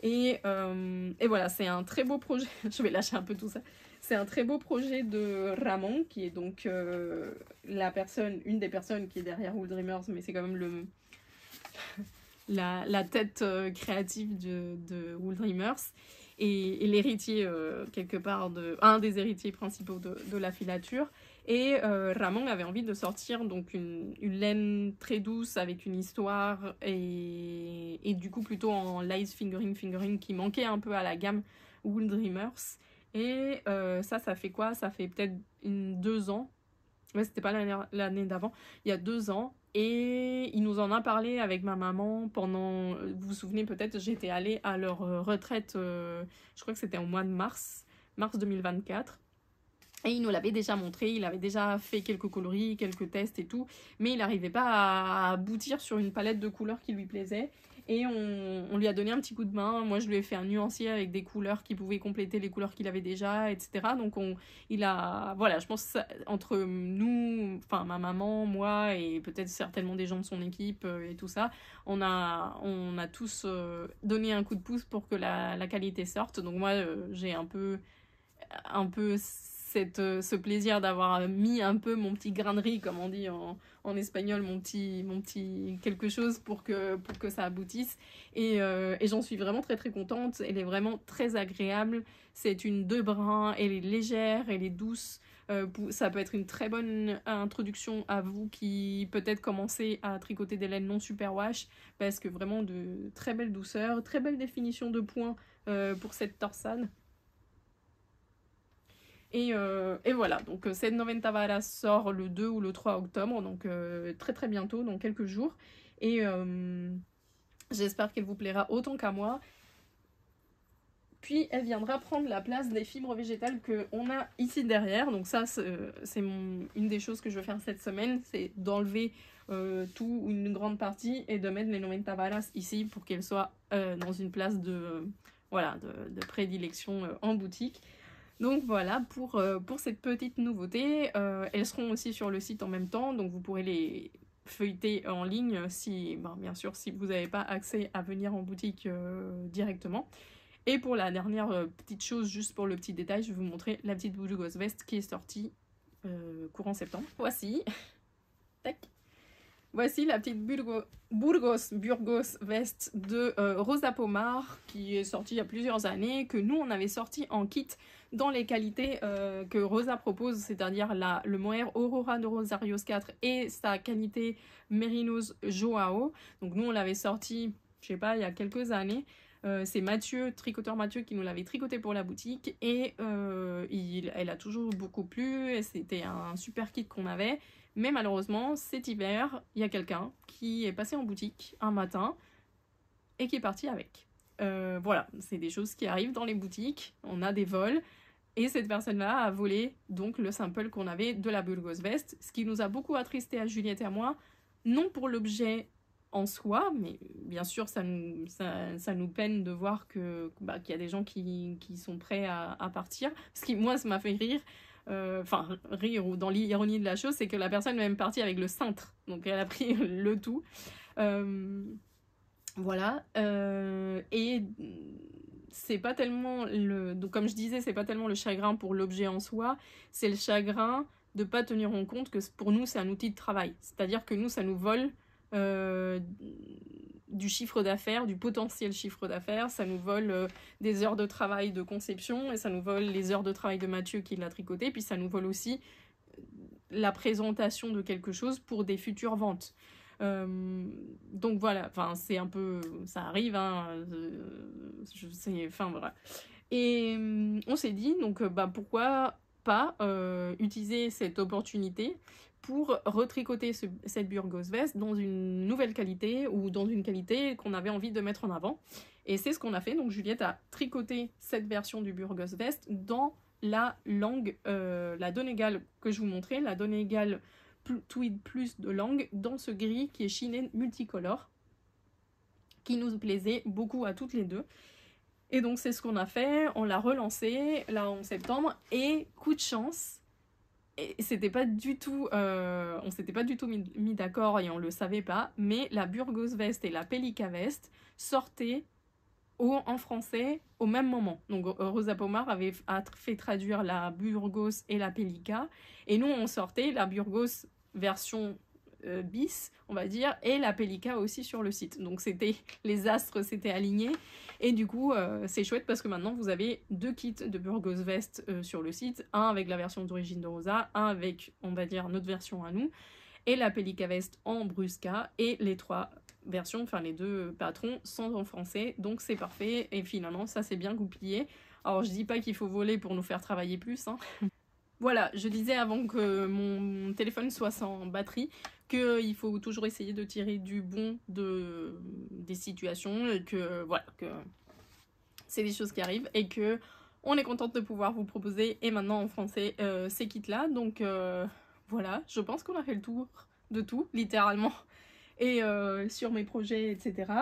Et voilà, c'est un très beau projet. Je vais lâcher un peu tout ça. C'est un très beau projet de Ramon, qui est donc une des personnes qui est derrière Wool Dreamers, mais c'est quand même la tête créative de Wool Dreamers. Et l'héritier, quelque part, un des héritiers principaux de la filature. Et Ramon avait envie de sortir donc une laine très douce avec une histoire et du coup plutôt en light fingering qui manquait un peu à la gamme Wool Dreamers. Et ça fait quoi? Ça fait peut-être 2 ans. Ouais, c'était pas l'année d'avant, il y a 2 ans. Et il nous en a parlé avec ma maman pendant, vous vous souvenez peut-être, j'étais allée à leur retraite, je crois que c'était au mois de mars 2024. Et il nous l'avait déjà montré, il avait déjà fait quelques coloris, quelques tests et tout, mais il n'arrivait pas à aboutir sur une palette de couleurs qui lui plaisait. Et on lui a donné un petit coup de main. Moi, je lui ai fait un nuancier avec des couleurs qui pouvaient compléter les couleurs qu'il avait déjà, etc. Donc, voilà, je pense que entre nous, enfin ma maman, moi et peut-être certainement des gens de son équipe et tout ça, on a tous donné un coup de pouce pour que la qualité sorte. Donc moi, j'ai un peu ce plaisir d'avoir mis un peu mon petit grain de riz, comme on dit en espagnol, mon petit quelque chose pour que ça aboutisse. Et j'en suis vraiment très très contente. Elle est vraiment très agréable. C'est une 2 brins, elle est légère, elle est douce. Ça peut être une très bonne introduction à vous qui peut-être commencez à tricoter des laines non superwash, parce que vraiment de très belle douceur, très belle définition de points pour cette torsade. Et voilà, donc cette 90 varas sort le 2 ou le 3 octobre, donc très très bientôt, dans quelques jours. Et j'espère qu'elle vous plaira autant qu'à moi. Puis elle viendra prendre la place des fibres végétales qu'on a ici derrière. Donc ça, c'est une des choses que je vais faire cette semaine, c'est d'enlever tout ou une grande partie et de mettre les 90 varas ici pour qu'elles soient dans une place voilà, de prédilection en boutique. Donc voilà pour cette petite nouveauté. Elles seront aussi sur le site en même temps, donc vous pourrez les feuilleter en ligne si, bien sûr, si vous n'avez pas accès à venir en boutique directement. Et pour la dernière petite chose, juste pour le petit détail, je vais vous montrer la petite Burgos veste qui est sortie courant septembre. Voici. Tac. Voici la petite Burgos veste de Rosa Pomar qui est sortie il y a plusieurs années, que nous on avait sorti en kit dans les qualités que Rosa propose, c'est-à-dire le mohair Aurora de Rosarios 4 et sa qualité Merinos Joao. Donc nous on l'avait sorti, je sais pas, il y a quelques années. C'est Mathieu, tricoteur Mathieu, qui nous l'avait tricoté pour la boutique et elle a toujours beaucoup plu. C'était un super kit qu'on avait. Mais malheureusement, cet hiver, il y a quelqu'un qui est passé en boutique un matin et qui est parti avec. Voilà, c'est des choses qui arrivent dans les boutiques, on a des vols, et cette personne-là a volé donc le sample qu'on avait de la Burgos veste, ce qui nous a beaucoup attristé à Juliette et à moi, non pour l'objet en soi, mais bien sûr ça nous peine de voir qu'il y a des gens qui sont prêts à partir, ce qui moi ça m'a fait rire. Enfin, rire ou dans l'ironie de la chose, c'est que la personne est même partie avec le cintre, donc elle a pris le tout. Voilà, et c'est pas tellement donc comme je disais, c'est pas tellement le chagrin pour l'objet en soi, c'est le chagrin de pas tenir en compte que pour nous c'est un outil de travail, c'est-à-dire que nous ça nous vole du chiffre d'affaires, du potentiel chiffre d'affaires, ça nous vole des heures de travail de conception, et ça nous vole les heures de travail de Mathieu qui l'a tricoté, puis ça nous vole aussi la présentation de quelque chose pour des futures ventes. Donc voilà, enfin c'est un peu, ça arrive, hein, enfin voilà. Et on s'est dit, donc pourquoi pas utiliser cette opportunité pour retricoter cette Burgos veste dans une nouvelle qualité ou dans une qualité qu'on avait envie de mettre en avant. Et c'est ce qu'on a fait, donc Juliette a tricoté cette version du Burgos veste dans la langue, la Donegal que je vous montrais, la Donegal Tweed Plus de langue, dans ce gris qui est chiné multicolore, qui nous plaisait beaucoup à toutes les deux. Et donc c'est ce qu'on a fait, on l'a relancé là en septembre, et coup de chance, c'était pas du tout, on s'était pas du tout mis d'accord et on le savait pas, mais la Burgos veste et la Pellica veste sortaient en français au même moment. Donc Rosa Pomar a fait traduire la Burgos et la Pellica, et nous on sortait la Burgos version bis, on va dire, et la Pellica aussi sur le site. Donc les astres s'étaient alignés, et du coup c'est chouette parce que maintenant vous avez deux kits de Burgos veste sur le site, un avec la version d'origine de Rosa, un avec, on va dire, notre version à nous, et la Pellica veste en Brusca, et les trois versions, enfin les deux patrons sont en français, donc c'est parfait, et finalement ça s'est bien goupillé. Alors je dis pas qu'il faut voler pour nous faire travailler plus, hein. Voilà, je disais avant que mon téléphone soit sans batterie qu'il faut toujours essayer de tirer du bon des situations, et que voilà, que c'est des choses qui arrivent, et que on est contente de pouvoir vous proposer, et maintenant en français, ces kits-là. Donc voilà, je pense qu'on a fait le tour de tout, littéralement, et sur mes projets, etc.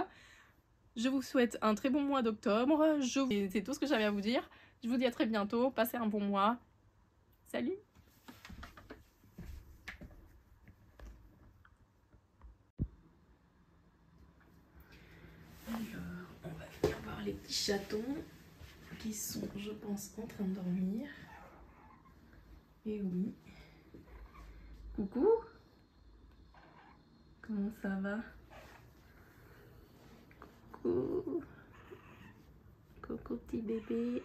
Je vous souhaite un très bon mois d'octobre. C'est tout ce que j'avais à vous dire. Je vous dis à très bientôt. Passez un bon mois. Salut! Alors, on va venir voir les petits chatons qui sont, je pense, en train de dormir. Et oui. Coucou! Comment ça va? Coucou! Coucou petit bébé!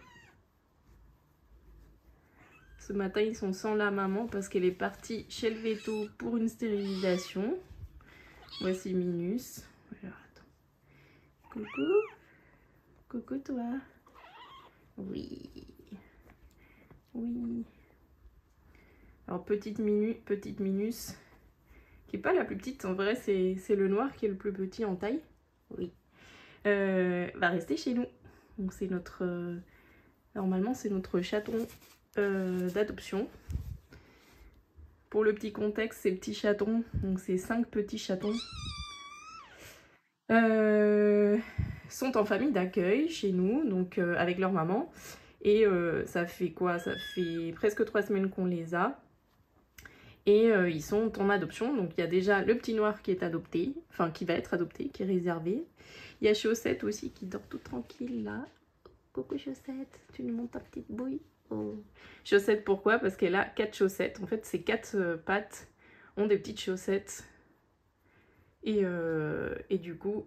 Ce matin, ils sont sans la maman parce qu'elle est partie chez le veto pour une stérilisation. Voici Minus. Alors, attends. Coucou. Coucou toi. Oui. Oui. Alors, petite Minus, qui n'est pas la plus petite. En vrai, c'est le noir qui est le plus petit en taille. Oui. Va rester chez nous. Donc, c'est notre... normalement, c'est notre chaton d'adoption. Pour le petit contexte, ces petits chatons, donc ces 5 petits chatons, sont en famille d'accueil chez nous, donc avec leur maman. Et ça fait quoi? Ça fait presque 3 semaines qu'on les a. Et ils sont en adoption. Donc il y a déjà le petit noir qui est adopté, enfin qui va être adopté, qui est réservé. Il y a Chaussette aussi qui dort tout tranquille là. Coucou Chaussette, tu nous montes ta petite bouille. Oh. Chaussette, pourquoi? Parce qu'elle a 4 chaussettes. En fait, ces 4 pattes ont des petites chaussettes. Et du coup,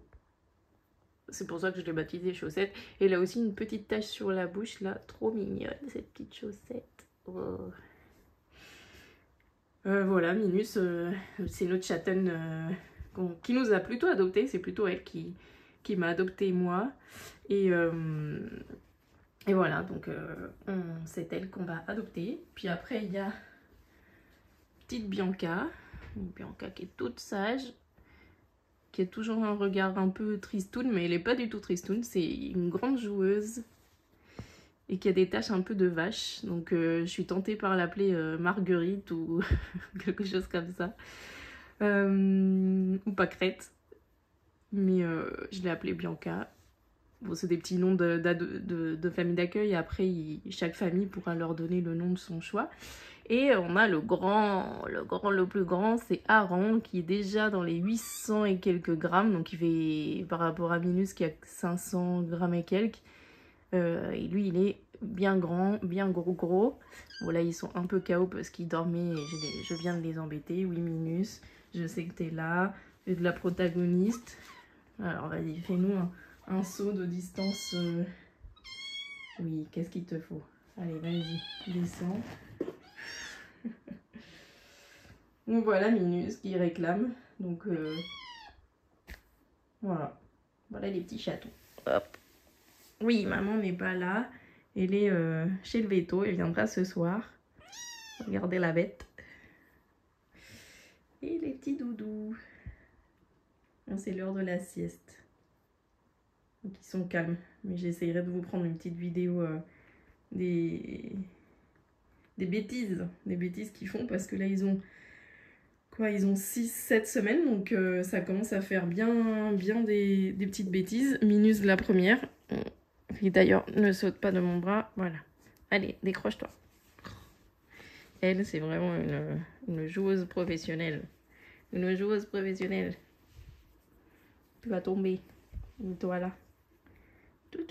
c'est pour ça que je l'ai baptisée Chaussette. Et elle a aussi une petite tache sur la bouche là, trop mignonne cette petite chaussette. Oh. Voilà, Minus, c'est notre chatonne qui nous a plutôt adopté. C'est plutôt elle qui m'a adopté moi. Et voilà, donc c'est elle qu'on va adopter. Puis après, il y a petite Bianca. Bianca qui est toute sage, qui a toujours un regard un peu tristoun, mais elle n'est pas du tout tristoun. C'est une grande joueuse et qui a des taches un peu de vache. Donc je suis tentée par l'appeler Marguerite ou quelque chose comme ça. Ou Pâquerette. Mais je l'ai appelée Bianca. Bon, c'est des petits noms de famille d'accueil. Après, chaque famille pourra leur donner le nom de son choix. Et on a le plus grand, c'est Aran, qui est déjà dans les 800 et quelques grammes. Donc il fait, par rapport à Minus qui a 500 grammes et quelques. Et lui, il est bien grand, bien gros. Bon, là, ils sont un peu KO parce qu'ils dormaient et je viens de les embêter. Oui, Minus, je sais que t'es là. Tu es de la protagoniste. Alors, vas-y, fais-nous un saut de distance. Oui, qu'est-ce qu'il te faut? Allez, vas-y, descends. Donc voilà Minus qui réclame. Donc voilà. Voilà les petits chatons. Hop. Oui, maman n'est pas là. Elle est chez le veto. Elle viendra ce soir. Regardez la bête. Et les petits doudous. C'est l'heure de la sieste. Donc ils sont calmes. Mais j'essayerai de vous prendre une petite vidéo des bêtises. Des bêtises qu'ils font parce que là ils ont... Ils ont 6-7 semaines, donc ça commence à faire bien des petites bêtises. Minus la première, qui d'ailleurs ne saute pas de mon bras. Voilà. Allez, décroche-toi. Elle, c'est vraiment une joueuse professionnelle. Une joueuse professionnelle. Tu vas tomber. Toi là. Tout.